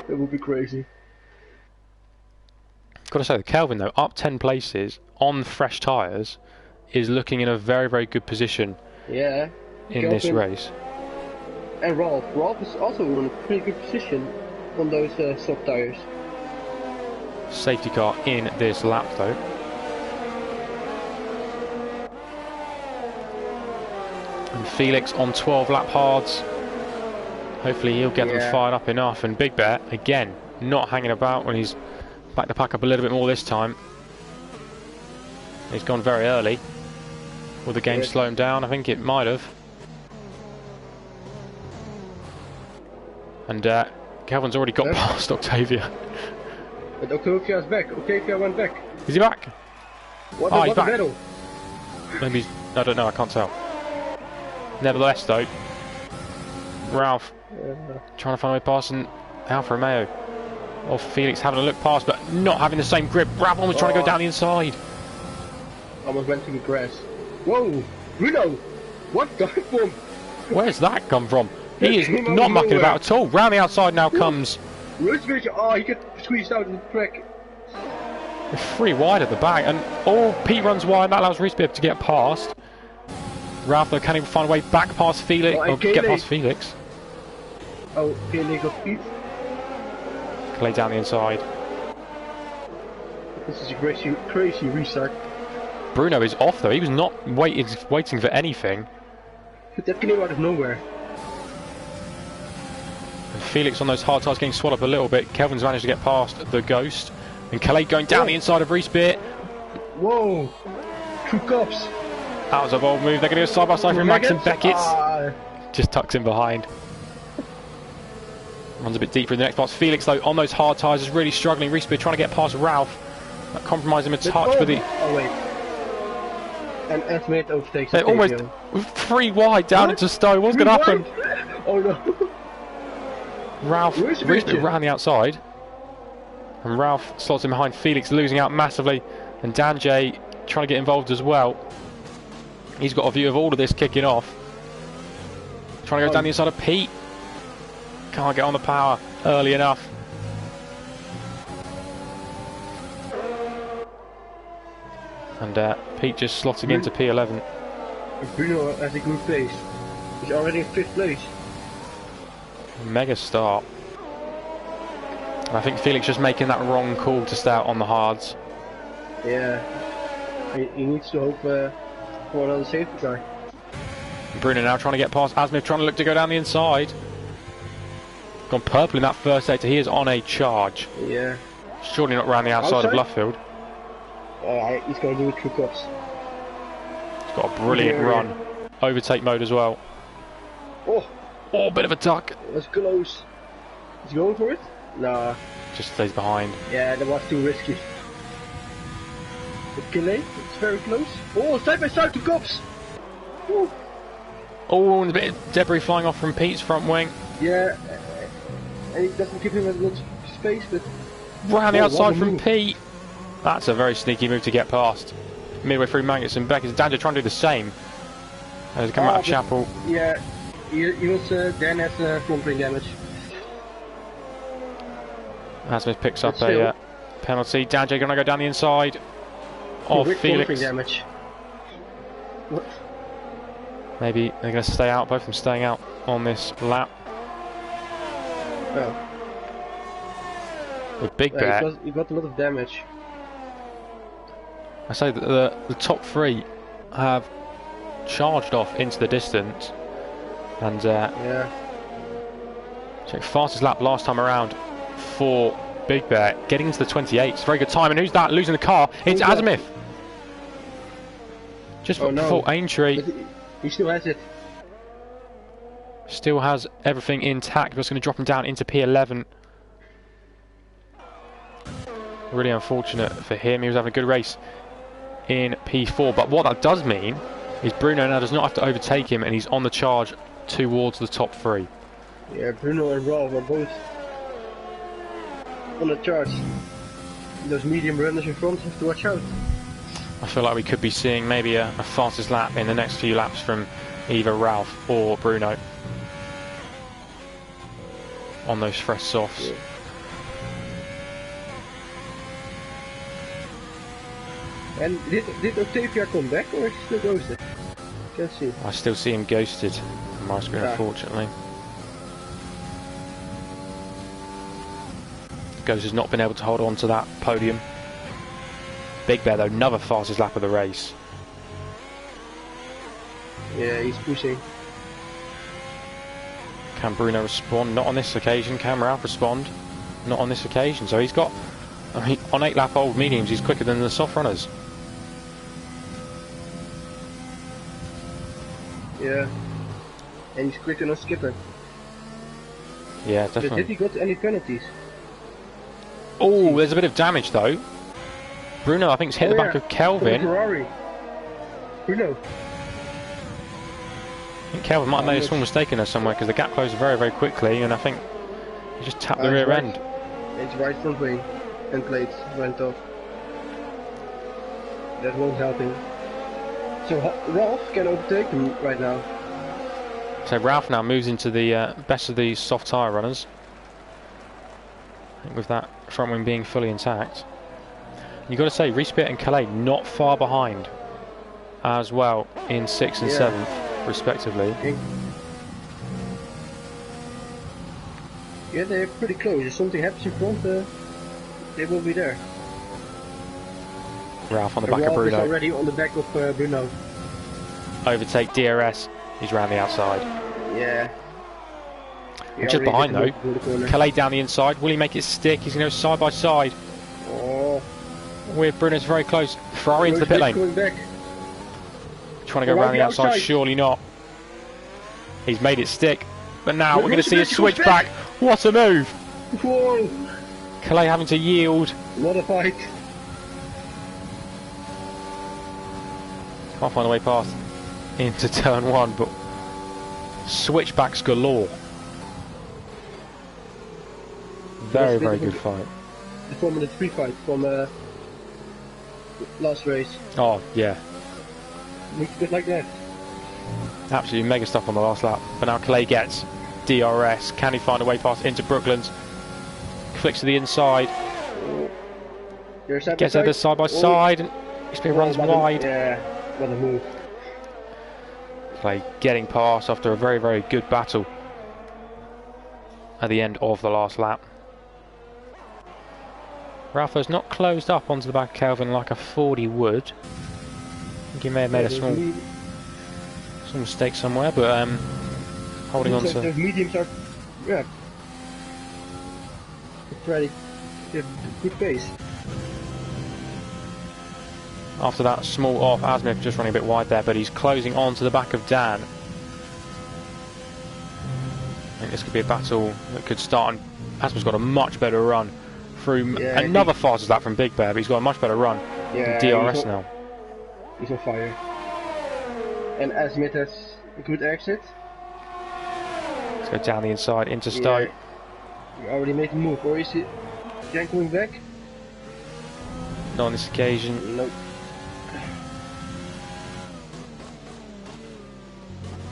[SPEAKER 2] That would be crazy.
[SPEAKER 1] Got to say, the Kelvin though, up 10 places on fresh tyres, is looking in a very, very good position.
[SPEAKER 2] Yeah.
[SPEAKER 1] In Kelvin, this race.
[SPEAKER 2] And Rolf. Rolf is also in a pretty good position on those soft tyres.
[SPEAKER 1] Safety car in this lap though. And Felix on 12 lap hards. Hopefully he'll get them fired up enough. And Big Bear, again, not hanging about when he's back to pack up a little bit more this time. He's gone very early. Will the game slow him down? I think it might have. And Kelvin's already got past Octavia.
[SPEAKER 2] But Octavia's back. Octavia went back.
[SPEAKER 1] Is he back?
[SPEAKER 2] What
[SPEAKER 1] he's back.
[SPEAKER 2] Battle?
[SPEAKER 1] Maybe I don't know. I can't tell. Nevertheless, though, Ralph trying to find a way past, and Alfa Romeo or Felix having a look past, but not having the same grip. Ralph almost trying to go down the inside.
[SPEAKER 2] Almost went to the grass. Whoa, Bruno! What the from?
[SPEAKER 1] Where's that come from? He is not mucking about at all. Round the outside now comes.
[SPEAKER 2] Rosevich, he got squeezed out of the track.
[SPEAKER 1] 3 wide at the back, and Pete runs wide. That allows Roosberg to get past. Ralph though can't even find a way back past Felix, or get past Felix.
[SPEAKER 2] Oh, Kelly got Pete.
[SPEAKER 1] Play down the inside.
[SPEAKER 2] This is a crazy restart.
[SPEAKER 1] Bruno is off though. He was not waiting for anything.
[SPEAKER 2] But that came out of nowhere.
[SPEAKER 1] And Felix on those hard tyres getting swallowed up a little bit. Kelvin's managed to get past the Ghost. And Calais going down the inside of Reese-Beer.
[SPEAKER 2] Whoa! Two cops.
[SPEAKER 1] That was a bold move. They're going to go side by side from Max and Beckett.
[SPEAKER 2] Ah.
[SPEAKER 1] Just tucks in behind. Runs a bit deeper in the next box. Felix, though, on those hard tyres is really struggling. Reese-Beer trying to get past Ralph. That compromised him a touch with the...
[SPEAKER 2] Oh, wait. And Edmund overtakes.
[SPEAKER 1] They're almost 3 wide down into Stowe. What's going to happen?
[SPEAKER 2] Oh, no.
[SPEAKER 1] Ralph Reese-Beer around the outside. And Ralph slots in behind. Felix losing out massively. And Danjay trying to get involved as well. He's got a view of all of this kicking off. Trying to go down the inside of Pete. Can't get on the power early enough. And Pete just slotting into P11.
[SPEAKER 2] Bruno has a good pace. He's already in 5th place.
[SPEAKER 1] Mega start. And I think Felix just making that wrong call to stay out on the hards.
[SPEAKER 2] Yeah. He needs to hope for another safety car.
[SPEAKER 1] Bruno now trying to get past Asmith, trying to look to go down the inside. Gone purple in that first sector. He is on a charge.
[SPEAKER 2] Yeah.
[SPEAKER 1] Surely not round the outside of Luffield.
[SPEAKER 2] He's going to do it through cups.
[SPEAKER 1] He's got a brilliant run. Overtake mode as well. Oh, bit of a tuck.
[SPEAKER 2] That's close. He's going for it? Nah.
[SPEAKER 1] Just stays behind.
[SPEAKER 2] Yeah, that was too risky. But Calais, it's very close. Oh, side by side to cops. Ooh.
[SPEAKER 1] Oh, and a bit of debris flying off from Pete's front wing.
[SPEAKER 2] Yeah, and he doesn't give him as much space, but...
[SPEAKER 1] Round the outside from Pete. That's a very sneaky move to get past. Midway through Mangus and Beckett. Danger trying to do the same. As they come out of Chapel.
[SPEAKER 2] Yeah, he was Dan has front wing damage.
[SPEAKER 1] Asmith picks up a penalty. Danger going to go down the inside of Felix.
[SPEAKER 2] Damage. What?
[SPEAKER 1] Maybe they're going to stay out, both of them staying out on this lap.
[SPEAKER 2] Oh.
[SPEAKER 1] With Big Bear.
[SPEAKER 2] He got a lot of damage.
[SPEAKER 1] I say that the top 3 have charged off into the distance. And
[SPEAKER 2] yeah.
[SPEAKER 1] Check fastest lap last time around for Big Bear. Getting into the 28. It's a very good time. And who's that losing the car? It's Asmith. Just before Aintree.
[SPEAKER 2] He still has it.
[SPEAKER 1] Still has everything intact, but it's going to drop him down into P11. Really unfortunate for him. He was having a good race in P4. But what that does mean is Bruno now does not have to overtake him, and he's on the charge towards the top 3.
[SPEAKER 2] Yeah, Bruno and Ralph are both on the charge. Those medium runners in front have to watch out.
[SPEAKER 1] I feel like we could be seeing maybe a fastest lap in the next few laps from either Ralph or Bruno on those fresh softs.
[SPEAKER 2] Yeah. And did Octavia come back, or is he still ghosted? Can't see.
[SPEAKER 1] I still see him ghosted on my screen, unfortunately. Ghost has not been able to hold on to that podium. Big Bear, though, another fastest lap of the race.
[SPEAKER 2] Yeah, he's pushing.
[SPEAKER 1] Can Bruno respond? Not on this occasion. Can Ralph respond? Not on this occasion. So he's got, I mean, on 8 lap old mediums, he's quicker than the soft runners.
[SPEAKER 2] Yeah. And he's quicker than Skipper.
[SPEAKER 1] Yeah, definitely.
[SPEAKER 2] But did he got any penalties?
[SPEAKER 1] Oh, there's a bit of damage though. Bruno, I think, has hit the back of Kelvin.
[SPEAKER 2] Ferrari. Bruno.
[SPEAKER 1] I think Kelvin might have made a small mistake in there somewhere because the gap closed very, very quickly, and I think he just tapped the rear end.
[SPEAKER 2] It's right front wing and plates went off. That won't help him. So Ralph can overtake him right now.
[SPEAKER 1] So Ralph now moves into the best of these soft tyre runners. I think with that front wing being fully intact. You've got to say, Reese-Beer and Calais not far behind as well in 6th and 7th, respectively.
[SPEAKER 2] Yeah, they're pretty close. If something happens in front, they will be there.
[SPEAKER 1] Ralph on the back of Bruno.
[SPEAKER 2] Ralph is already on the back of Bruno.
[SPEAKER 1] Overtake DRS. He's round the outside.
[SPEAKER 2] Yeah.
[SPEAKER 1] And just behind though, Calais down the inside. Will he make it stick? He's going to go side by side.
[SPEAKER 2] Oh.
[SPEAKER 1] with Brunner's very close. Ferrari into the pit lane.
[SPEAKER 2] Going back.
[SPEAKER 1] Trying to go around the outside, surely not. He's made it stick. But now we're going to see a switch back. What a move!
[SPEAKER 2] Whoa!
[SPEAKER 1] Calais having to yield.
[SPEAKER 2] What a fight.
[SPEAKER 1] Can't find a way past into turn 1, but switchbacks galore. Very, very good fight.
[SPEAKER 2] The 4-minute free fight from last race.
[SPEAKER 1] Oh, yeah.
[SPEAKER 2] Looks a bit like that.
[SPEAKER 1] Absolutely mega stuff on the last lap. But now Calais gets DRS. Can he find a way past into Brooklands? Flicks to the inside. Gets over side by side. And he runs wide.
[SPEAKER 2] Yeah, what a move.
[SPEAKER 1] Calais getting past after a very, very good battle at the end of the last lap. Ralpho's not closed up onto the back of Kelvin like I thought he would. I think he may have made a small mistake somewhere, but holding on to...
[SPEAKER 2] Those mediums are, yeah, pretty good pace.
[SPEAKER 1] After that small off, Asmith just running a bit wide there, but he's closing on to the back of Dan. I think this could be a battle that could start, and Asmith's got a much better run through another fastest lap from Big Bear, but he's got a much better run than DRS now.
[SPEAKER 2] He's on fire. And Asmith has a good exit.
[SPEAKER 1] Let's go down the inside into Stowe.
[SPEAKER 2] He already made the move, or is he again coming back?
[SPEAKER 1] Not on this occasion.
[SPEAKER 2] Nope.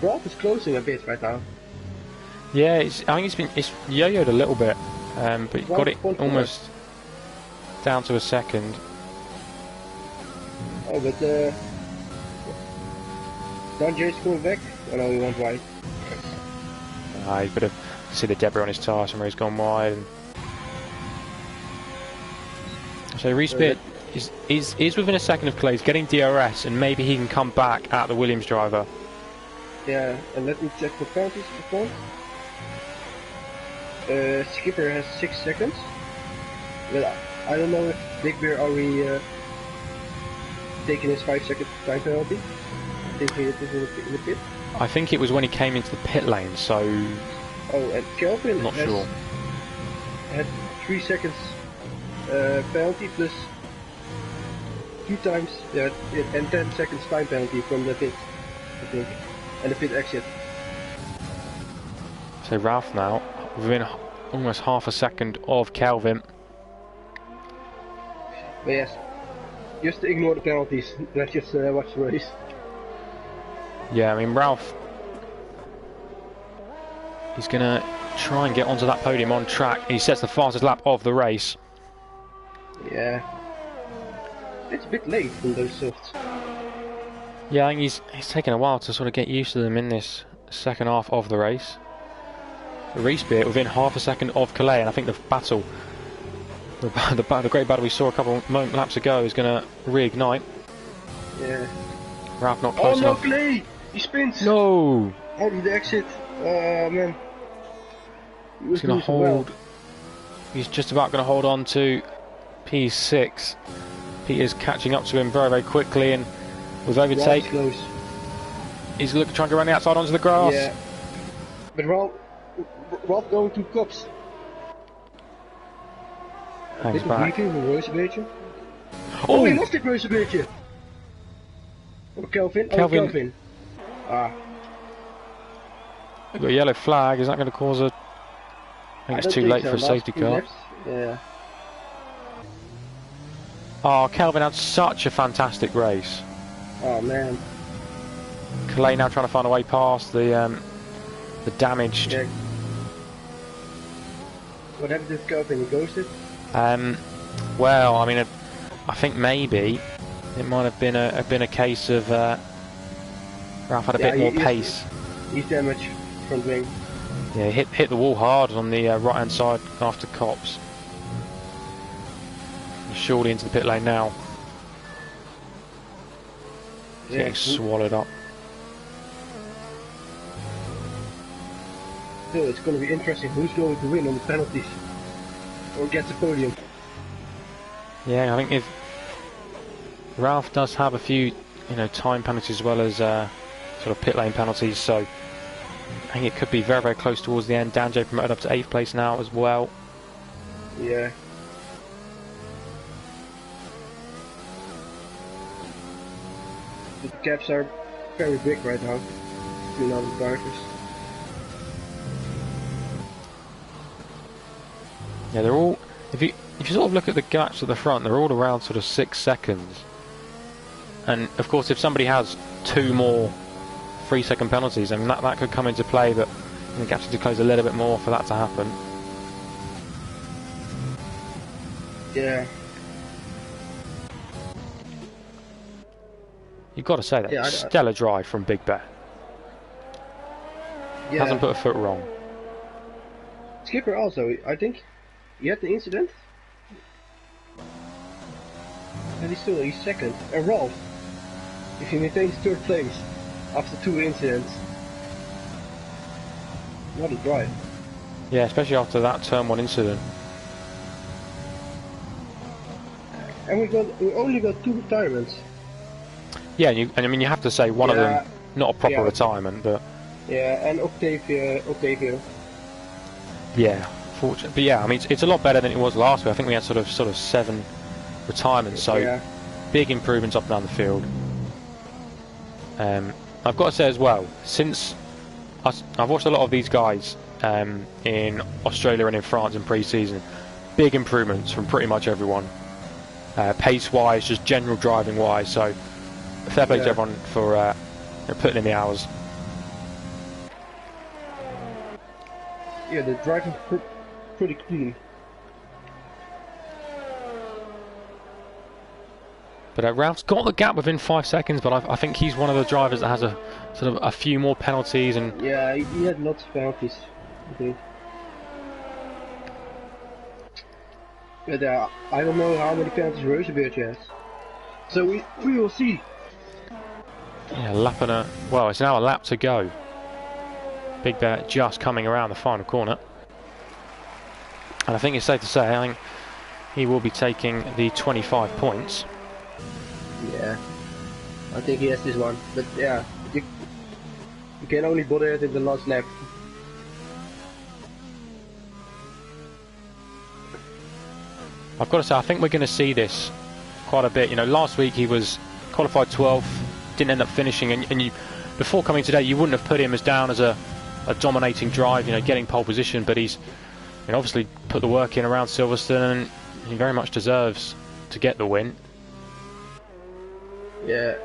[SPEAKER 2] Ralph is closing a bit right now.
[SPEAKER 1] Yeah, I think it's yo-yoed a little bit, but he got it almost down to a second.
[SPEAKER 2] Oh, but Don J's coming back. Oh no, he went wide.
[SPEAKER 1] You could have see the debris on his tyre somewhere. He's gone wide. And so Reespeed is within a second of Clay's getting DRS, and maybe he can come back at the Williams driver.
[SPEAKER 2] Yeah, and let me check the penalties before. Skipper has 6 seconds. But I don't know if Big Bear already taken his 5-second time penalty. I think he is in the pit.
[SPEAKER 1] I think it was when he came into the pit lane, so...
[SPEAKER 2] Oh, and Kelvin
[SPEAKER 1] not sure.
[SPEAKER 2] Had 3 seconds penalty plus 2 times, and 10 seconds time penalty from the pit, I think. And the pit exit.
[SPEAKER 1] So Ralph now within almost half a second of Kelvin.
[SPEAKER 2] But yes, just ignore the penalties. Let's just watch the race.
[SPEAKER 1] Yeah, I mean Ralph, he's gonna try and get onto that podium on track. He sets the fastest lap of the race.
[SPEAKER 2] Yeah, it's a bit late from those softs.
[SPEAKER 1] Yeah, I think he's taken a while to sort of get used to them in this second half of the race. Reespeed within half a second of Calais, and I think the battle, the great battle we saw a couple of laps ago, is going to reignite.
[SPEAKER 2] Yeah.
[SPEAKER 1] Ralph not close enough.
[SPEAKER 2] Oh no, Calais! He spins!
[SPEAKER 1] No!
[SPEAKER 2] Out of the exit. Oh man.
[SPEAKER 1] He's going to hold. He's just about going to hold on to P6. Peter's catching up to him very, very quickly, and with overtake, he's trying to go around the outside onto the grass.
[SPEAKER 2] Yeah. But Ralph going to cops.
[SPEAKER 1] Hangs back.
[SPEAKER 2] Oh, he lost it Roos een beetje. Oh, Kelvin. Oh, Kelvin. Ah.
[SPEAKER 1] We've got a yellow flag. Is that going to cause a... I think it's too late for a safety car.
[SPEAKER 2] Yeah.
[SPEAKER 1] Oh, Kelvin had such a fantastic race.
[SPEAKER 2] Oh man.
[SPEAKER 1] Calais now trying to find a way past the damaged.
[SPEAKER 2] Yeah. What happened to Kelvin? He ghosted?
[SPEAKER 1] Well, I mean, I think maybe it might have been a case of Ralph had a bit more pace.
[SPEAKER 2] He's damaged front wing.
[SPEAKER 1] Yeah, hit the wall hard on the right hand side after cops. Surely into the pit lane now.
[SPEAKER 2] Yeah,
[SPEAKER 1] getting swallowed up.
[SPEAKER 2] So it's going to be interesting who's going to win on the penalties or gets the podium.
[SPEAKER 1] Yeah, I think if Ralph does have a few, time penalties as well as sort of pit lane penalties, so I think it could be very, very close towards the end. Danjay promoted up to 8th place now as well.
[SPEAKER 2] Yeah. The gaps are very big right now between all the drivers.
[SPEAKER 1] Yeah, they're all. If you sort of look at the gaps at the front, they're all around sort of 6 seconds. And of course, if somebody has 2 more 3-second penalties, I mean that could come into play. But the gaps need to close a little bit more for that to happen.
[SPEAKER 2] Yeah.
[SPEAKER 1] You've got to say that. Stellar drive from Big Bear.
[SPEAKER 2] Yeah.
[SPEAKER 1] Hasn't put a foot wrong.
[SPEAKER 2] Skipper also, I think he had the incident. And he's second. And Rolf, if he maintains 3rd place after 2 incidents, what a drive.
[SPEAKER 1] Yeah, especially after that turn 1 incident.
[SPEAKER 2] And we only got 2 retirements.
[SPEAKER 1] Yeah, and I mean you have to say one of them not a proper retirement, but
[SPEAKER 2] yeah, and Octavio.
[SPEAKER 1] Yeah, fortunate. But yeah, I mean it's a lot better than it was last week. I think we had sort of 7 retirements, so big improvements up and down the field. I've got to say as well, since I've watched a lot of these guys in Australia and in France in pre-season, big improvements from pretty much everyone. Pace-wise, just general driving-wise, so fair play to everyone for putting in the hours.
[SPEAKER 2] Yeah, the driving's pretty clean.
[SPEAKER 1] But Ralph's got the gap within 5 seconds, but I think he's one of the drivers that has a sort of a few more penalties. And
[SPEAKER 2] yeah, he had lots of penalties, I think. But I don't know how many penalties Roosevelt has. So we will see.
[SPEAKER 1] Yeah, well, it's now a lap to go. Big Bear just coming around the final corner. And I think it's safe to say, I think he will be taking the 25 points.
[SPEAKER 2] Yeah, I think he has this one. But yeah, you can only bother it in the last lap.
[SPEAKER 1] I've got to say, I think we're going to see this quite a bit. Last week he was qualified 12th, didn't end up finishing, and you, before coming today, you wouldn't have put him as down as a dominating drive, getting pole position, but he's obviously put the work in around Silverstone, and he very much deserves to get the win.
[SPEAKER 2] Yeah.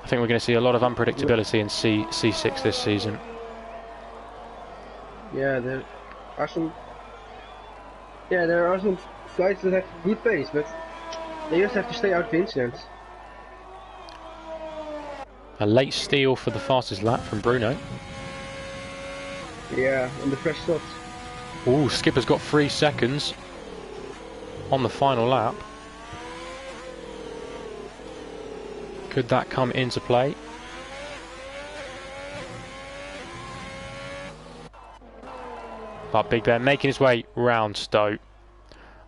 [SPEAKER 1] I think we're going to see a lot of unpredictability in C6 this season.
[SPEAKER 2] Yeah, there are some guys that have good pace, but they just have to stay out of incidents.
[SPEAKER 1] A late steal for the fastest lap from Bruno.
[SPEAKER 2] Yeah, on the fresh softs.
[SPEAKER 1] Ooh, Skipper's got 3 seconds on the final lap. Could that come into play? But Big Bear making his way round Stowe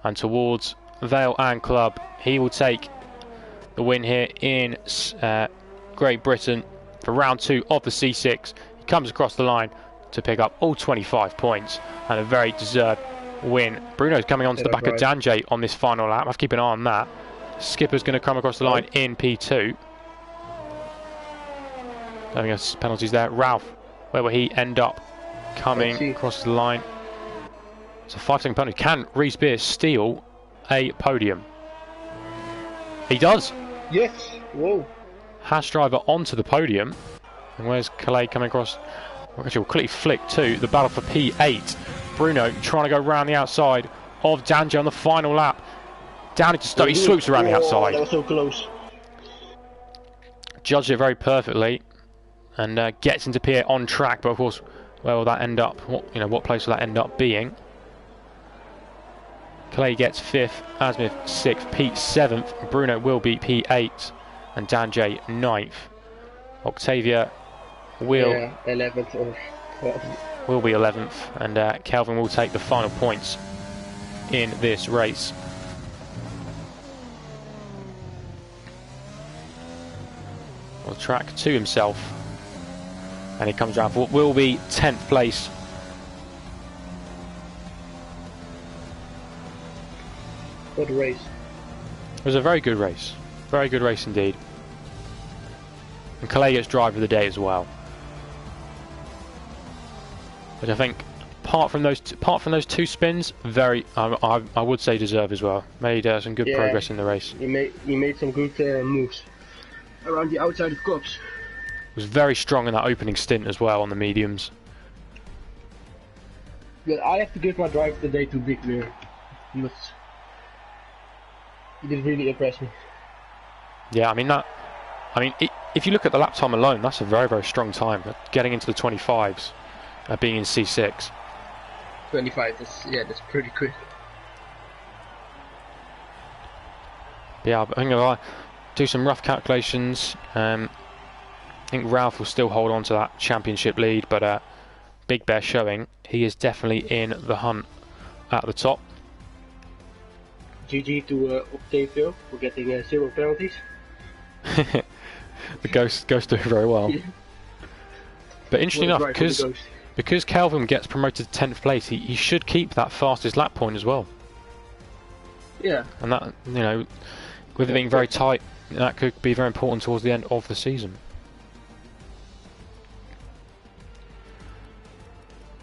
[SPEAKER 1] and towards Vale and Club. He will take the win here in Great Britain for round 2 of the C6. He comes across the line to pick up all 25 points and a very deserved win. Bruno's coming onto the back of Danjay on this final lap. I have to keep an eye on that. Skipper's going to come across the line in P2. Having us penalties there. Ralph, where will he end up coming across the line? It's a 5-second penalty. Can Reese Beers steal a podium? He does.
[SPEAKER 2] Yes. Whoa.
[SPEAKER 1] Haas driver onto the podium. And where's Calais coming across? Actually, we'll quickly flick to the battle for P8. Bruno trying to go round the outside of Danjay on the final lap. Down into Stowe. He swoops around the outside.
[SPEAKER 2] That was so close.
[SPEAKER 1] Judged it very perfectly. And gets into P8 on track, but of course, where will that end up? What place will that end up being? Clay gets 5th, Asmith 6th, Pete 7th, Bruno will be P8, and Danjay 9th. Octavia will
[SPEAKER 2] 11th or 12th.
[SPEAKER 1] Will be 11th, and Kelvin will take the final points in this race. the track to himself, and he comes around for what will be 10th place.
[SPEAKER 2] What a race.
[SPEAKER 1] It was a very good race. Very good race indeed. And Calais gets driver of the day as well. Which I think, apart from those two spins, I would say deserved as well. Made some good progress in the race.
[SPEAKER 2] He made some good moves around the outside of Cox.
[SPEAKER 1] Was very strong in that opening stint as well on the mediums.
[SPEAKER 2] But I have to give my driver of the day to Big Mir. He did really impress me.
[SPEAKER 1] Yeah, if you look at the lap time alone, that's a very, very strong time. Getting into the 25s, being in C6.
[SPEAKER 2] 25, that's pretty quick.
[SPEAKER 1] Yeah, I think if I do some rough calculations, I think Ralph will still hold on to that championship lead, but Big Bear showing he is definitely in the hunt at the top.
[SPEAKER 2] GG to Octavio for getting 0 penalties.
[SPEAKER 1] The Ghost doing very well. But interesting enough, because Kelvin gets promoted to 10th place, he should keep that fastest lap point as well.
[SPEAKER 2] Yeah.
[SPEAKER 1] And that, with it being very tight, that could be very important towards the end of the season.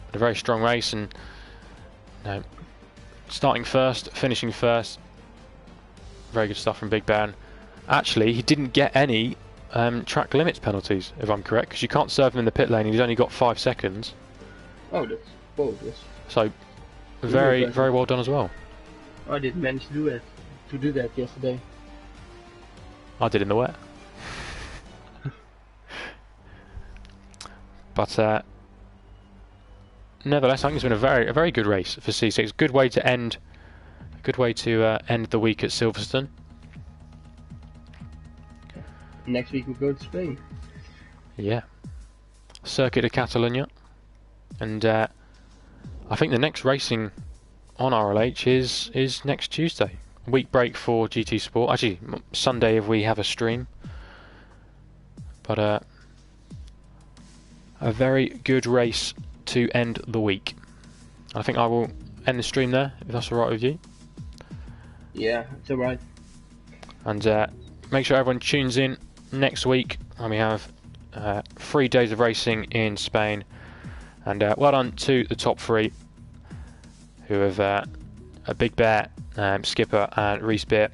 [SPEAKER 1] But a very strong race, and starting first, finishing first. Very good stuff from Big Ben. Actually, he didn't get any track limits penalties, if I'm correct, because you can't serve him in the pit lane. He's only got 5 seconds.
[SPEAKER 2] Oh, that's bogus.
[SPEAKER 1] So, very, very well done as well.
[SPEAKER 2] I didn't manage to do that yesterday.
[SPEAKER 1] I did in the wet. But nevertheless, I think it's been a very good race for C6. Good way to end the week at Silverstone.
[SPEAKER 2] Next week we'll go to Spain.
[SPEAKER 1] Yeah, Circuit of Catalunya, and I think the next racing on RLH is next Tuesday. Week break for GT Sport. Actually, Sunday if we have a stream. But a very good race to end the week. I think I will end the stream there, if that's alright with you.
[SPEAKER 2] Yeah, it's alright.
[SPEAKER 1] And make sure everyone tunes in next week when we have 3 days of racing in Spain. And well done to the top 3 who have a Big Bear, Skipper and Reese Beer.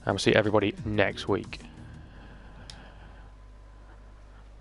[SPEAKER 1] And we'll see everybody next week.